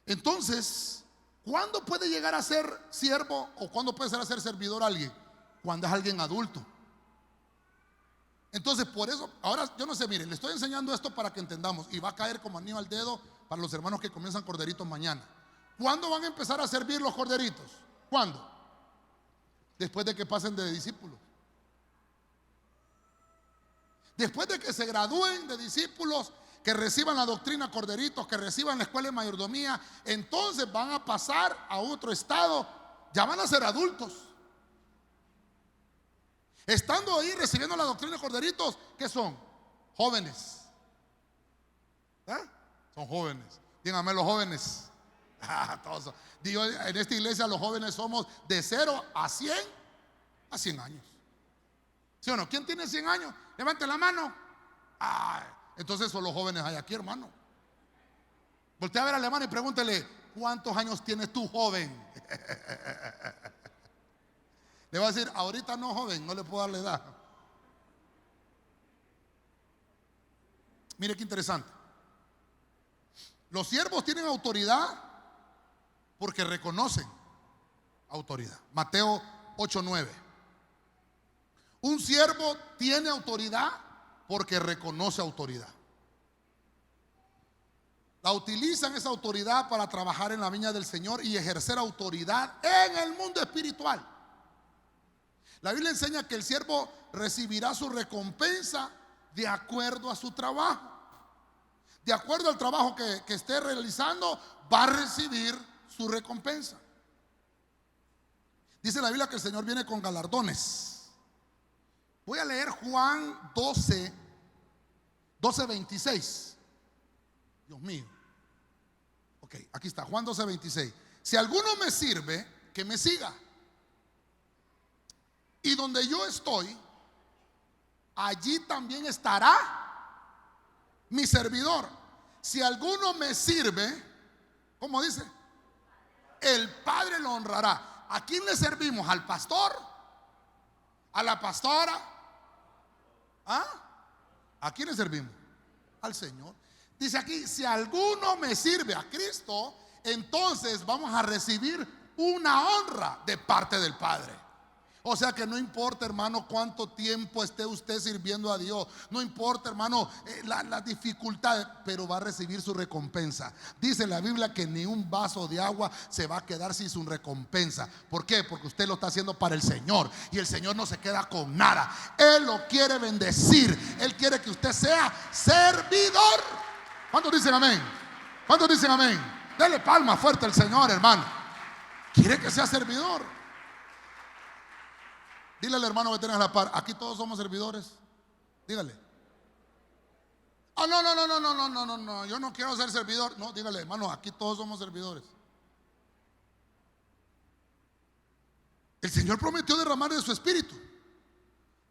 Entonces, ¿cuándo puede llegar a ser siervo o cuándo puede ser a ser servidor alguien? Cuando es alguien adulto. Entonces, por eso, ahora yo no sé, mire, le estoy enseñando esto para que entendamos, y va a caer como anillo al dedo para los hermanos que comienzan corderitos mañana. ¿Cuándo van a empezar a servir los corderitos? ¿Cuándo? Después de que pasen de discípulos. Después de que se gradúen de discípulos, que reciban la doctrina corderitos, que reciban la escuela de mayordomía, entonces van a pasar a otro estado, ya van a ser adultos. Estando ahí recibiendo la doctrina de corderitos, ¿qué son? Jóvenes. Son jóvenes. Díganme los jóvenes. Todos. Digo, en esta iglesia los jóvenes somos de 0 a 100 años. ¿Sí o no? ¿Quién tiene 100 años? Levante la mano. Entonces son los jóvenes hay aquí, hermano. Voltea a ver al hermano y pregúntele, ¿cuántos años tienes tú, joven? Le va a decir, ahorita no, joven, no le puedo dar la edad. Mire qué interesante. Los siervos tienen autoridad porque reconocen autoridad. Mateo 8:9. Un siervo tiene autoridad porque reconoce autoridad. La utilizan esa autoridad para trabajar en la viña del Señor y ejercer autoridad en el mundo espiritual. La Biblia enseña que el siervo recibirá su recompensa de acuerdo a su trabajo. De acuerdo al trabajo que esté realizando, va a recibir su recompensa. Dice la Biblia que el Señor viene con galardones. Voy a leer Juan 12:26. Dios mío. Ok, aquí está, Juan 12:26. Si alguno me sirve, que me siga. Y donde yo estoy, allí también estará mi servidor. Si alguno me sirve, ¿cómo dice? El Padre lo honrará. ¿A quién le servimos? ¿Al pastor? ¿A la pastora? ¿Ah? ¿A quién le servimos? Al Señor. Dice aquí, si alguno me sirve a Cristo, entonces vamos a recibir una honra de parte del Padre. O sea que no importa, hermano, cuánto tiempo esté usted sirviendo a Dios. No importa, hermano, la dificultad, pero va a recibir su recompensa. Dice la Biblia que ni un vaso de agua se va a quedar sin su recompensa. ¿Por qué? Porque usted lo está haciendo para el Señor. Y el Señor no se queda con nada. Él lo quiere bendecir. Él quiere que usted sea servidor. ¿Cuántos dicen amén? ¿Cuántos dicen amén? Dele palma fuerte al Señor, hermano. Quiere que sea servidor. Dile al hermano que tengas la par, aquí todos somos servidores. Dígale. Oh, no, yo no quiero ser servidor. No, dígale, hermano, aquí todos somos servidores. El Señor prometió derramar de su espíritu.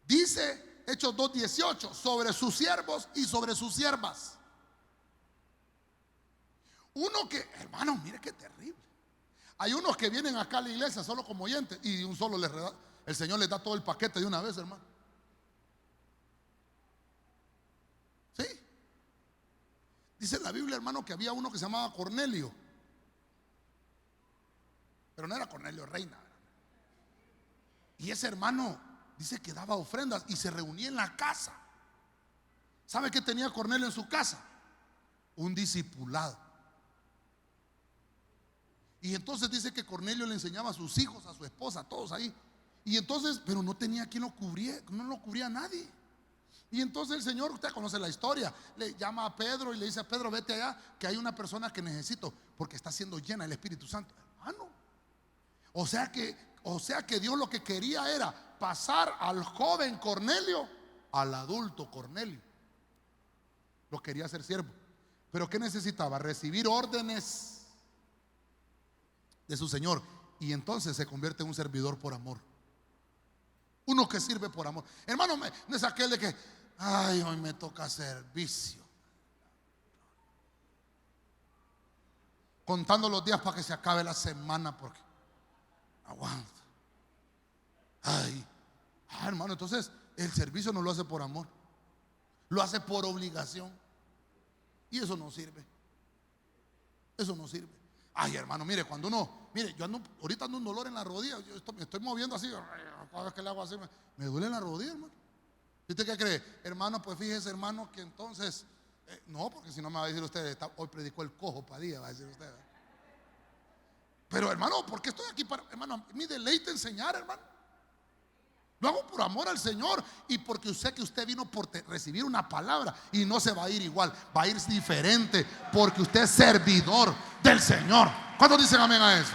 Dice Hechos 2:18, sobre sus siervos y sobre sus siervas. Uno que, hermano, mire qué terrible. Hay unos que vienen acá a la iglesia solo como oyentes y un solo el Señor les da todo el paquete de una vez, hermano. ¿Sí? Dice la Biblia, hermano, que había uno que se llamaba Cornelio. Pero no era Cornelio Reina. Y ese hermano dice que daba ofrendas y se reunía en la casa. ¿Sabe qué tenía Cornelio en su casa? Un discipulado. Y entonces dice que Cornelio le enseñaba a sus hijos, a su esposa, a todos ahí. Y entonces, pero no tenía quien lo cubría, no lo cubría nadie. Y entonces el Señor, usted conoce la historia, le llama a Pedro y le dice a Pedro, vete allá, que hay una persona que necesito, porque está siendo llena del Espíritu Santo. Hermano, o sea que Dios lo que quería era pasar al joven Cornelio al adulto Cornelio. Lo quería hacer siervo. Pero ¿qué necesitaba? Recibir órdenes de su Señor. Y entonces se convierte en un servidor por amor. Uno que sirve por amor. Hermano, no es aquel de que, ay, hoy me toca servicio. Contando los días para que se acabe la semana porque aguanta. Ay, hermano, entonces el servicio no lo hace por amor. Lo hace por obligación. Y eso no sirve. Eso no sirve. Ay, hermano, mire, cuando uno, mire, yo ahorita ando un dolor en la rodilla, me estoy moviendo así, cada vez que le hago así, me duele la rodilla, hermano. ¿Usted qué cree? Hermano, pues fíjese, hermano, que entonces, no, porque si no me va a decir usted, hoy predicó el cojo Padilla, va a decir usted. Pero hermano, ¿por qué estoy aquí para, hermano, mi deleite enseñar, hermano? Lo hago por amor al Señor y porque sé que usted vino por recibir una palabra y no se va a ir igual, va a ir diferente porque usted es servidor del Señor. ¿Cuántos dicen amén a eso?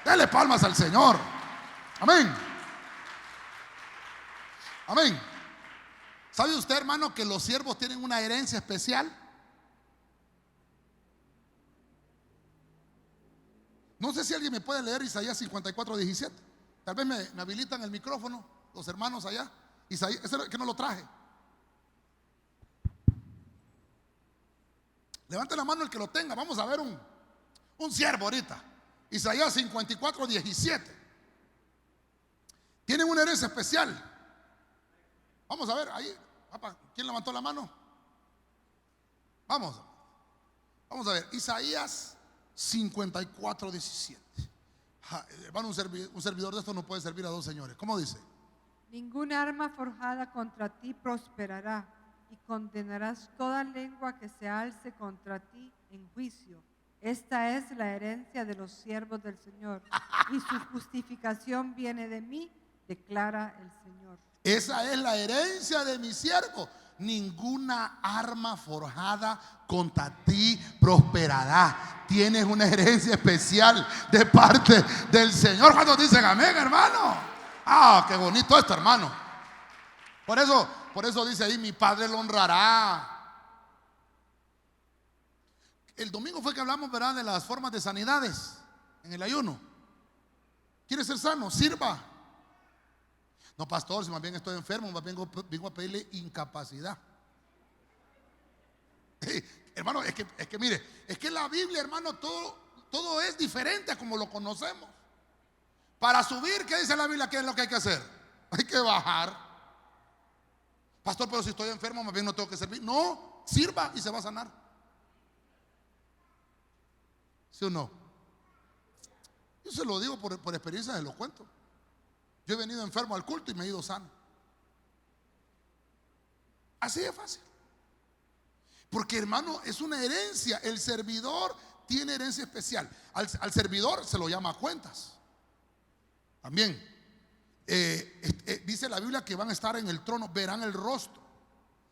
Dele palmas al Señor. Amén. Amén. ¿Sabe usted, hermano, que los siervos tienen una herencia especial? No sé si alguien me puede leer Isaías 54:17. Tal vez me habilitan el micrófono los hermanos allá. Isaías, ese que no lo traje. Levante la mano el que lo tenga. Vamos a ver un siervo ahorita. Isaías 54:17. Tienen una herencia especial. Vamos a ver ahí. ¿Quién levantó la mano? Vamos, vamos a ver, Isaías 54:17. Hermano, un servidor de esto no puede servir a dos señores. ¿Cómo dice? Ninguna arma forjada contra ti prosperará, y condenarás toda lengua que se alce contra ti en juicio. Esta es la herencia de los siervos del Señor, y su justificación viene de mí, declara el Señor. Esa es la herencia de mi siervo. Ninguna arma forjada contra ti prosperará. Tienes una herencia especial de parte del Señor. ¿Cuántos dicen amén, hermano? Ah, qué bonito esto, hermano. Por eso dice ahí, mi Padre lo honrará. El domingo fue que hablamos, ¿verdad?, de las formas de sanidades en el ayuno. ¿Quiere ser sano? Sirva. No, pastor, si más bien estoy enfermo, más bien vengo a pedirle incapacidad. Hermano, es que mire, es que la Biblia, hermano, todo es diferente a como lo conocemos. Para subir, ¿qué dice la Biblia? ¿Qué es lo que hay que hacer? Hay que bajar. Pastor, pero si estoy enfermo, más bien no tengo que servir. No, sirva y se va a sanar. ¿Sí o no? Yo se lo digo por experiencia, se lo cuento. Yo he venido enfermo al culto y me he ido sano. Así de fácil. Porque, hermano, es una herencia. El servidor tiene herencia especial. Al servidor se lo llama a cuentas. También dice la Biblia que van a estar en el trono, verán el rostro,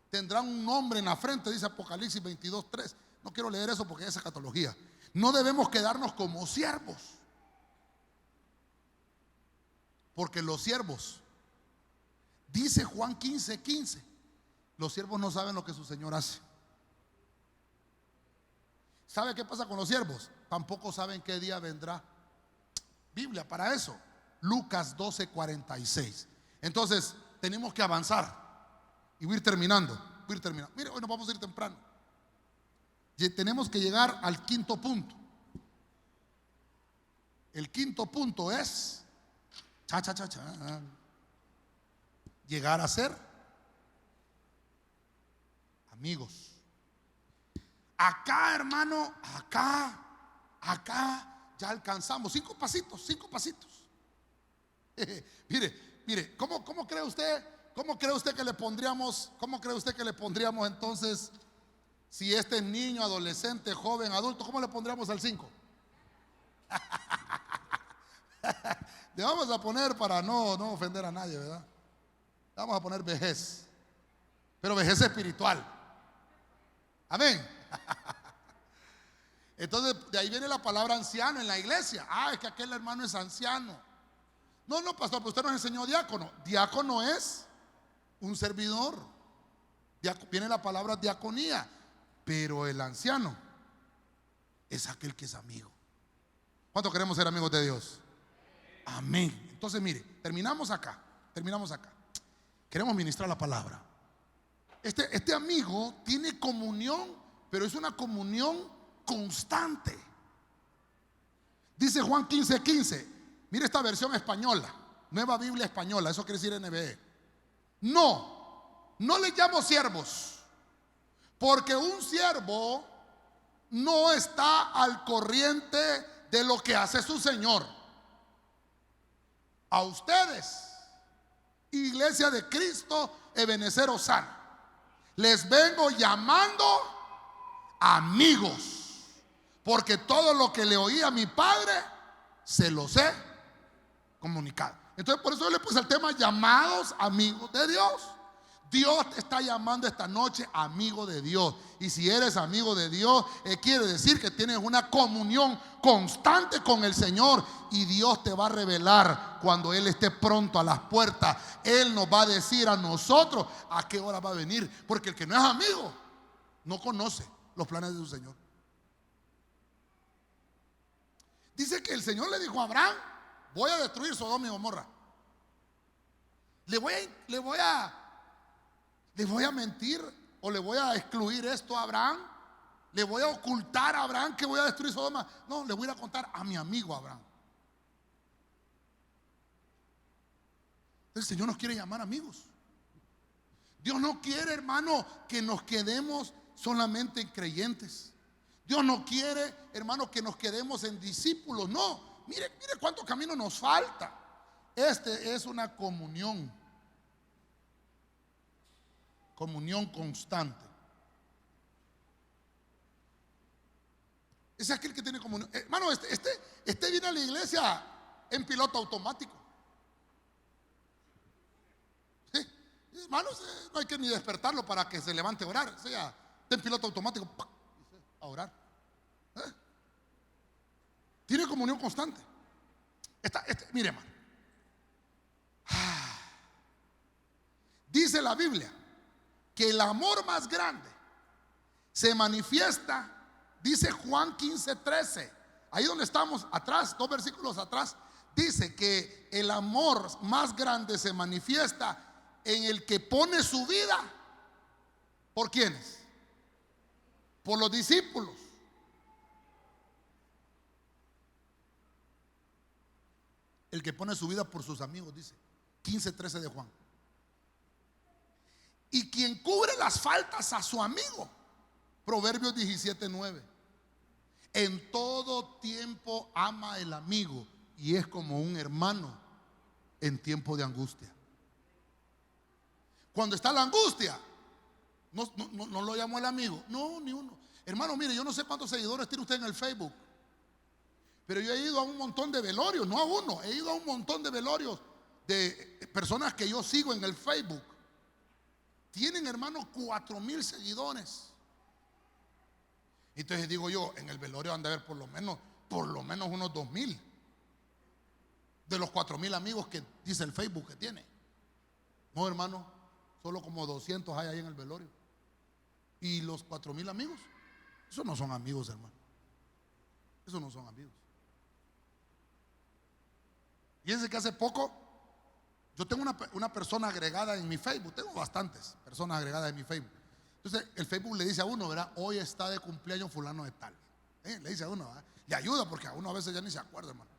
tendrán un nombre en la frente, dice Apocalipsis 22:3. No quiero leer eso porque es escatología. No debemos quedarnos como siervos, porque los siervos, dice Juan 15:15, los siervos no saben lo que su Señor hace. ¿Sabe qué pasa con los siervos? Tampoco saben qué día vendrá. Biblia para eso, Lucas 12:46. Entonces tenemos que avanzar y voy a ir terminando. Mire, hoy nos vamos a ir temprano. Tenemos que llegar al quinto punto. El quinto punto es llegar a ser amigos. Acá, hermano, acá ya alcanzamos 5 pasitos. Mire, ¿cómo cree usted? ¿Cómo cree usted que le pondríamos? ¿Cómo cree usted que le pondríamos entonces? Si este es niño, adolescente, joven, adulto, ¿cómo le pondríamos al 5? Le vamos a poner, para no ofender a nadie, ¿verdad? Le vamos a poner vejez, pero vejez espiritual. Amén. Entonces de ahí viene la palabra anciano en la iglesia. Es que aquel hermano es anciano. No, pastor, pero usted nos enseñó diácono. Diácono es un servidor. Viene la palabra diaconía. Pero el anciano es aquel que es amigo. ¿Cuánto queremos ser amigos de Dios? Amén. Entonces mire, terminamos acá. Queremos ministrar la palabra. Este amigo tiene comunión, pero es una comunión constante. Dice Juan 15:15. Mire esta versión española, Nueva Biblia Española, eso quiere decir NBE. No le llamo siervos, porque un siervo no está al corriente de lo que hace su Señor. A ustedes, Iglesia de Cristo Ebenecer Osana, les vengo llamando amigos, porque todo lo que le oí a mi Padre se los he comunicado. Entonces por eso yo le puse el tema llamados amigos de Dios. Dios te está llamando esta noche amigo de Dios. Y si eres amigo de Dios, quiere decir que tienes una comunión constante con el Señor. Y Dios te va a revelar cuando Él esté pronto a las puertas. Él nos va a decir a nosotros a qué hora va a venir. Porque el que no es amigo no conoce los planes de su Señor. Dice que el Señor le dijo a Abraham: voy a destruir Sodoma y Gomorra. Le voy a mentir o le voy a excluir esto a Abraham. Le voy a ocultar a Abraham que voy a destruir Sodoma. No, le voy a contar a mi amigo Abraham. El Señor nos quiere llamar amigos. Dios no quiere, hermano, que nos quedemos solamente en creyentes. Dios no quiere, hermano, que nos quedemos en discípulos. No, mire cuánto camino nos falta. Este es una comunión constante. Es aquel que tiene comunión. Hermano, este viene a la iglesia en piloto automático. ¿Sí? Hermanos, no hay que ni despertarlo para que se levante a orar. O sea, está en piloto automático, ¡pac!, a orar. Tiene comunión constante. Mire, hermano. Dice la Biblia que el amor más grande se manifiesta, dice Juan 15:13, ahí donde estamos atrás, 2 versículos atrás, dice que el amor más grande se manifiesta en el que pone su vida. ¿Por quiénes? Por los discípulos. El que pone su vida por sus amigos, dice 15:13 de Juan. Y quien cubre las faltas a su amigo, Proverbios 17:9. En todo tiempo ama el amigo y es como un hermano en tiempo de angustia. Cuando está la angustia, no lo llamó el amigo, no, ni uno. Hermano, mire, yo no sé cuántos seguidores tiene usted en el Facebook, pero yo he ido a un montón de velorios, no a uno, he ido a un montón de velorios de personas que yo sigo en el Facebook. Tienen, hermano, 4,000 seguidores. Entonces digo yo, en el velorio han de haber por lo menos unos 2,000 de los 4,000 amigos que dice el Facebook que tiene. No, hermano, solo como 200 hay ahí en el velorio. Y los 4,000 amigos, esos no son amigos, hermano. Esos no son amigos. Fíjense que hace poco yo tengo una persona agregada en mi Facebook. Tengo bastantes personas agregadas en mi Facebook. Entonces el Facebook le dice a uno, ¿verdad? Hoy está de cumpleaños fulano de tal. Le dice a uno, ¿verdad? Le ayuda porque a uno a veces ya ni se acuerda, hermano.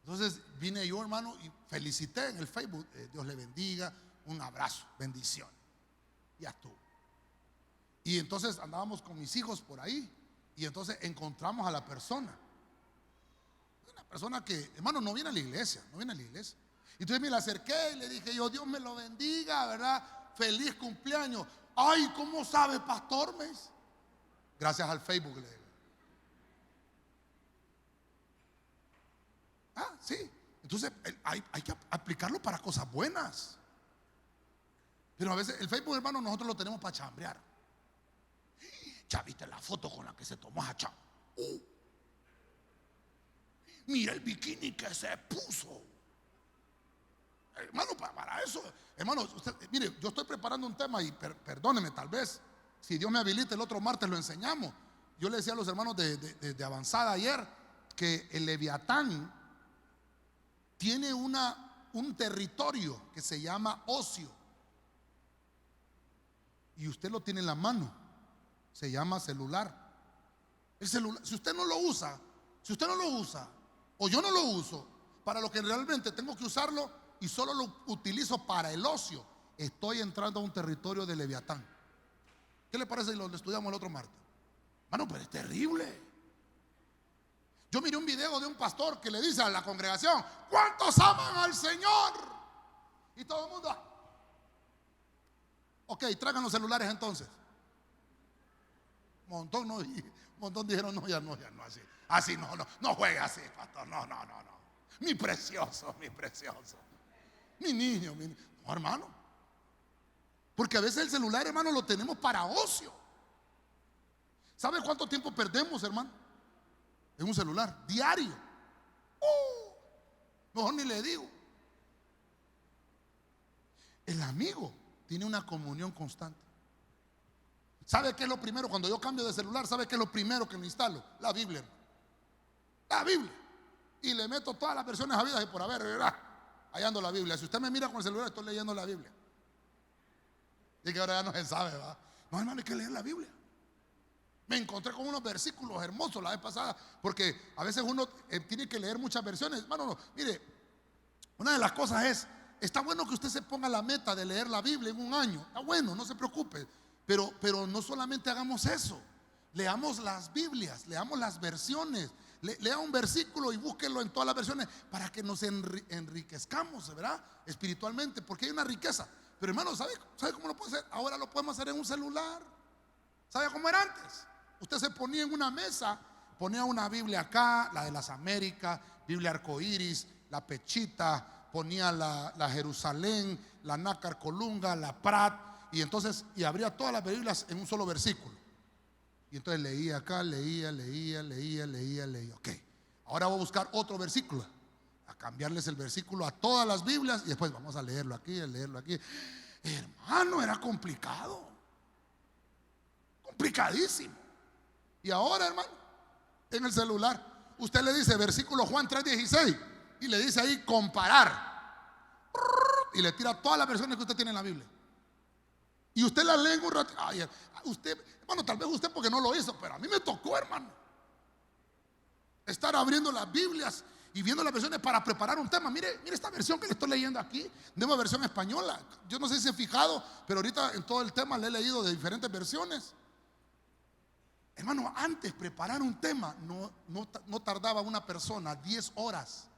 Entonces vine yo, hermano, y felicité en el Facebook. Dios le bendiga, un abrazo, bendición. Ya estuvo. Y entonces andábamos con mis hijos por ahí. Y entonces encontramos a la persona. Una persona que, hermano, no viene a la iglesia. Entonces me la acerqué y le dije yo, Dios me lo bendiga, ¿verdad? Feliz cumpleaños. Ay, ¿cómo sabe, pastor? Me dice. Gracias al Facebook, le digo. Sí. Entonces hay que aplicarlo para cosas buenas. Pero a veces el Facebook, hermano, nosotros lo tenemos para chambrear. Ya viste la foto con la que se tomó a Chao. Mira el bikini que se puso. Hermano, para eso, hermano, usted, mire, yo estoy preparando un tema y perdóneme, tal vez, si Dios me habilita, el otro martes lo enseñamos. Yo le decía a los hermanos de avanzada ayer que el Leviatán tiene un territorio que se llama ocio. Y usted lo tiene en la mano. Se llama celular. El celular, si usted no lo usa, o yo no lo uso, para lo que realmente tengo que usarlo y solo lo utilizo para el ocio, estoy entrando a un territorio de Leviatán. ¿Qué le parece si lo estudiamos el otro martes? Mano, pero es terrible. Yo miré un video de un pastor que le dice a la congregación, ¿cuántos aman al Señor? Y todo el mundo, ok, traigan los celulares entonces. Un montón dijeron, no, ya no, así no juegue así, pastor, no. Mi precioso. Mi niño. No, hermano. Porque a veces el celular, hermano, lo tenemos para ocio. ¿Sabe cuánto tiempo perdemos, hermano? En un celular, diario. Mejor ni le digo. El amigo tiene una comunión constante. ¿Sabe qué es lo primero? Cuando yo cambio de celular, ¿sabe qué es lo primero que me instalo? La Biblia, hermano. La Biblia. Y le meto todas las versiones habidas y por haber, ¿verdad? Ahí ando la Biblia. Si usted me mira con el celular, estoy leyendo la Biblia. Y que ahora ya no se sabe, ¿verdad? No, hermano, hay que leer la Biblia. Me encontré con unos versículos hermosos la vez pasada, porque a veces uno tiene que leer muchas versiones. Hermano, no, mire, una de las cosas es, está bueno que usted se ponga la meta de leer la Biblia en un año. Está bueno, no se preocupe. pero no solamente hagamos eso. Leamos las Biblias, leamos las versiones. Lea un versículo y búsquelo en todas las versiones para que nos enriquezcamos, ¿verdad? Espiritualmente, porque hay una riqueza. Pero hermano, ¿sabe cómo lo puede hacer? Ahora lo podemos hacer en un celular. ¿Sabe cómo era antes? Usted se ponía en una mesa, ponía una Biblia acá, la de las Américas, Biblia arcoíris, la Pechita, ponía la Jerusalén, la Nácar Colunga, la Prat, y entonces abría todas las Biblias en un solo versículo. Y entonces leía acá, leía. Ok, ahora voy a buscar otro versículo, a cambiarles el versículo a todas las Biblias y después vamos a leerlo aquí, Hermano, era complicado, complicadísimo. Y ahora, hermano, en el celular usted le dice versículo Juan 3:16 y le dice ahí comparar, y le tira todas las versiones que usted tiene en la Biblia. Y usted la lee en un rato. Usted, hermano, tal vez usted porque no lo hizo, pero a mí me tocó, hermano, estar abriendo las Biblias y viendo las versiones para preparar un tema. Mire esta versión que le estoy leyendo aquí, de una versión española. Yo no sé si se ha fijado, pero ahorita en todo el tema le he leído de diferentes versiones. Hermano, antes preparar un tema no tardaba una persona 10 horas,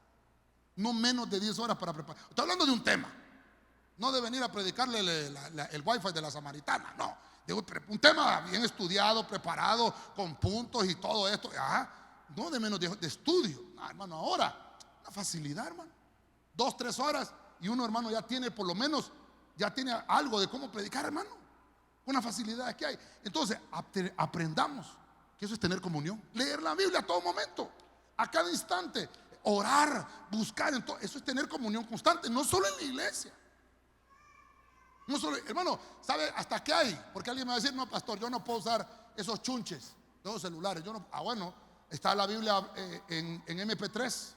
no menos de 10 horas para preparar. Estoy hablando de un tema. No de venir a predicarle el wifi de la samaritana, no. De un tema bien estudiado, preparado, con puntos y todo esto. No de menos de estudio. Hermano, ahora, una facilidad, hermano. 2, 3 horas y uno, hermano, ya tiene por lo menos, ya tiene algo de cómo predicar, hermano. Una facilidad que hay. Entonces, aprendamos que eso es tener comunión. Leer la Biblia a todo momento, a cada instante. Orar, buscar, eso es tener comunión constante, no solo en la iglesia. No solo, hermano, ¿sabe hasta qué hay? Porque alguien me va a decir, no, pastor, yo no puedo usar esos chunches de los celulares. Yo no. Bueno, está la Biblia en MP3.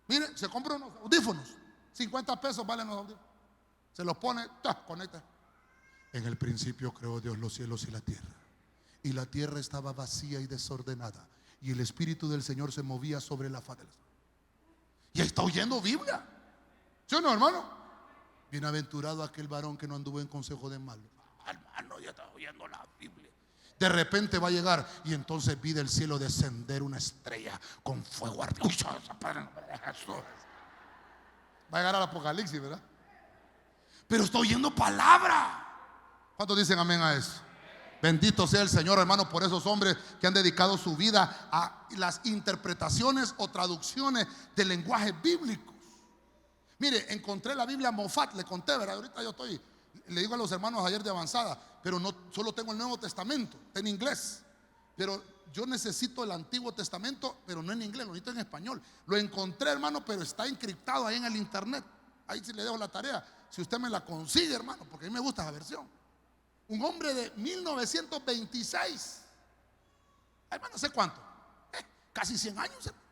Mire, se compra unos audífonos, 50 pesos valen los audífonos. Se los pone, conecta. En el principio creó Dios los cielos y la tierra. Y la tierra estaba vacía y desordenada. Y el Espíritu del Señor se movía sobre la faz de las aguas. Y ahí está oyendo Biblia. ¿Sí o no, hermano? Bienaventurado aquel varón que no anduvo en consejo de malo. Hermano, ya está oyendo la Biblia. De repente va a llegar y entonces vi del cielo descender una estrella con fuego ardiente. Va a llegar al Apocalipsis, ¿verdad? Pero está oyendo palabra. ¿Cuántos dicen amén a eso? Bendito sea el Señor, hermano, por esos hombres que han dedicado su vida a las interpretaciones o traducciones de lenguajes bíblicos. Mire, encontré la Biblia Mofat, le conté, ¿verdad? Ahorita le digo a los hermanos ayer de avanzada, pero no solo tengo el Nuevo Testamento, está en inglés. Pero yo necesito el Antiguo Testamento, pero no en inglés, lo necesito en español. Lo encontré, hermano, pero está encriptado ahí en el internet. Ahí sí le dejo la tarea, si usted me la consigue, hermano, porque a mí me gusta esa versión. Un hombre de 1926, hermano, no sé cuánto, casi 100 años, hermano.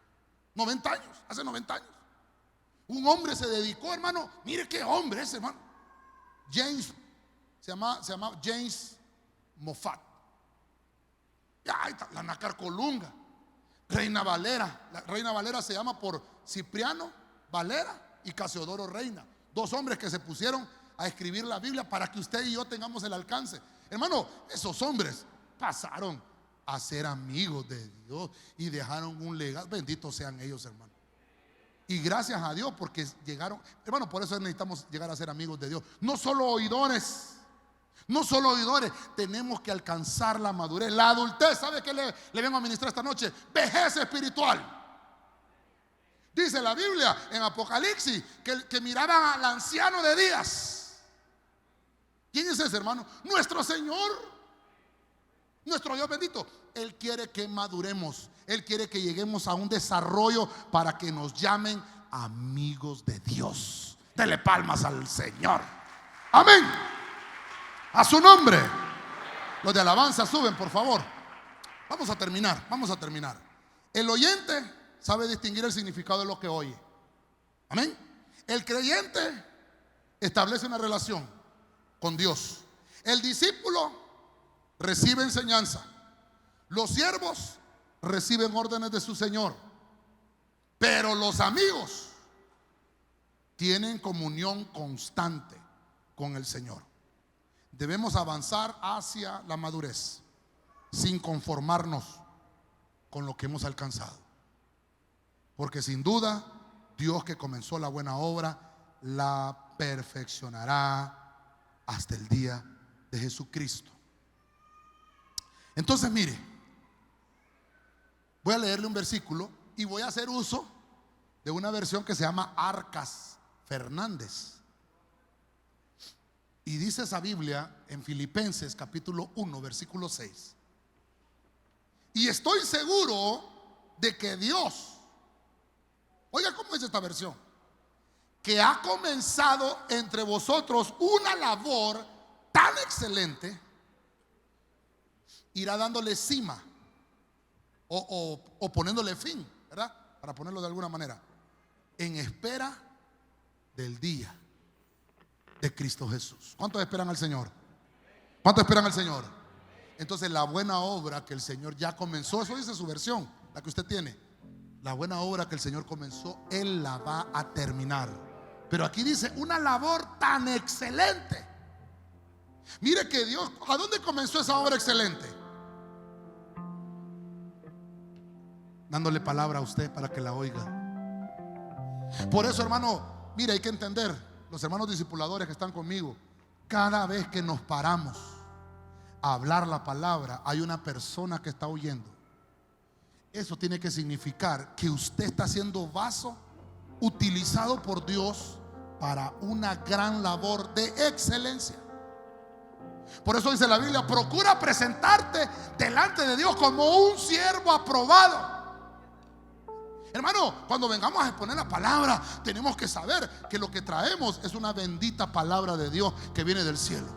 90 años, hace 90 años. Un hombre se dedicó, hermano, mire qué hombre ese, hermano. James, se llama James Moffat. Ahí está, la Nácar Colunga, Reina Valera. La Reina Valera se llama por Cipriano Valera y Casiodoro Reina. 2 hombres que se pusieron a escribir la Biblia para que usted y yo tengamos el alcance. Hermano, esos hombres pasaron a ser amigos de Dios y dejaron un legado. Benditos sean ellos, hermano. Y gracias a Dios porque llegaron, hermano, por eso necesitamos llegar a ser amigos de Dios. No solo oidores, tenemos que alcanzar la madurez, la adultez. ¿Sabe qué le vengo a ministrar esta noche? Vejez espiritual. Dice la Biblia en Apocalipsis que miraban al anciano de días. ¿Quién es ese, hermano? Nuestro Señor, nuestro Dios bendito. Él quiere que maduremos. Él quiere que lleguemos a un desarrollo para que nos llamen amigos de Dios. Dele palmas al Señor. Amén. A su nombre. Los de alabanza suben, por favor. Vamos a terminar. El oyente sabe distinguir el significado de lo que oye. Amén. El creyente establece una relación con Dios. El discípulo recibe enseñanza. Los siervos reciben órdenes de su Señor. Pero los amigos tienen comunión constante con el Señor. debemos avanzar hacia la madurez sin conformarnos con lo que hemos alcanzado. Porque sin duda, Dios que comenzó la buena obra, la perfeccionará hasta el día de Jesucristo. Entonces, mire, voy a leerle un versículo y voy a hacer uso de una versión que se llama Arcas Fernández. Y dice esa Biblia en Filipenses capítulo 1, versículo 6. Y estoy seguro de que Dios, oiga cómo es esta versión, que ha comenzado entre vosotros una labor tan excelente, irá dándole cima o poniéndole fin, ¿verdad? Para ponerlo de alguna manera, en espera del día de Cristo Jesús. ¿Cuántos esperan al Señor? ¿Cuántos esperan al Señor? Entonces la buena obra que el Señor ya comenzó, eso dice su versión, la que usted tiene, la buena obra que el Señor comenzó, Él la va a terminar. Pero aquí dice una labor tan excelente. Mire que Dios, ¿a dónde comenzó esa obra excelente? Dándole palabra a usted para que la oiga. Por eso, hermano, mire, hay que entender, los hermanos discipuladores que están conmigo, cada vez que nos paramos a hablar la palabra, hay una persona que está oyendo. Eso tiene que significar que usted está siendo vaso utilizado por Dios para una gran labor de excelencia. Por eso dice la Biblia: procura presentarte delante de Dios como un siervo aprobado. Hermano, cuando vengamos a exponer la palabra, tenemos que saber que lo que traemos es una bendita palabra de Dios que viene del cielo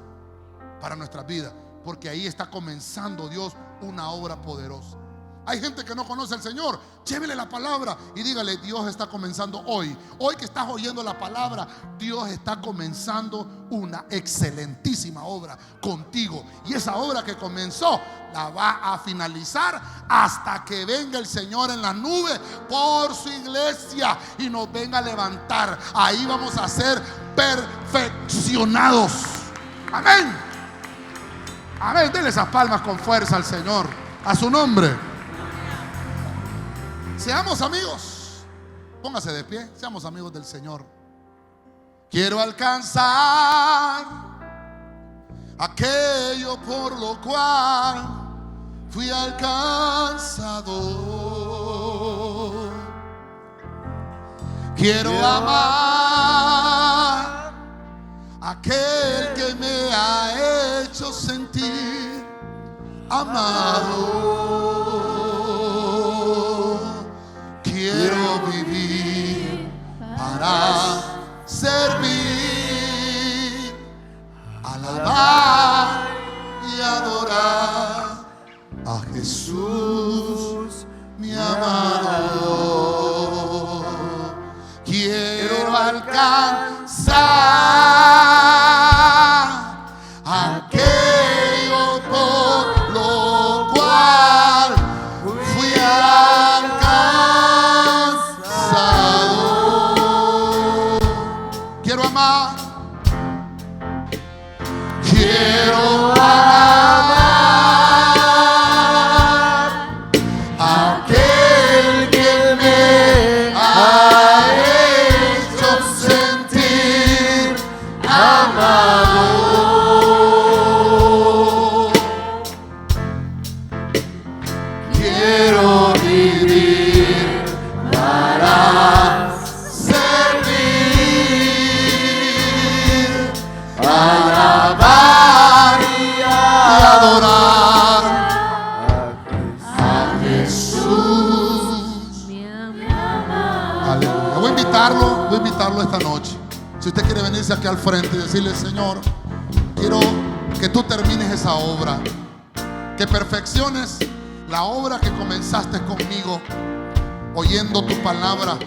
para nuestras vidas, porque ahí está comenzando Dios una obra poderosa. Hay gente que no conoce al Señor, llévele la palabra y dígale: Dios está comenzando hoy. Hoy que estás oyendo la palabra, Dios está comenzando una excelentísima obra contigo. Y esa obra que comenzó la va a finalizar hasta que venga el Señor en las nubes por su iglesia y nos venga a levantar. Ahí vamos a ser perfeccionados. Amén. Amén. Denle esas palmas con fuerza al Señor, a su nombre. Seamos amigos. Póngase de pie. Seamos amigos del Señor. Quiero alcanzar aquello por lo cual fui alcanzado. Quiero amar aquel que me ha hecho sentir amado. Quiero vivir para servir, alabar y adorar a Jesús, mi amado. Quiero alcanzar aquello por lo cual fui alcanzado. Quiero amar, quiero amar aquel que me ha hecho sentir amado. Quiero vivir para servir, alabar y adorar a Jesús. Aleluya. Voy a invitarlo esta noche. Si usted quiere venirse aquí al frente y decirle: Señor, quiero que tú termines esa obra, que perfecciones la obra que comenzaste conmigo, oyendo tu palabra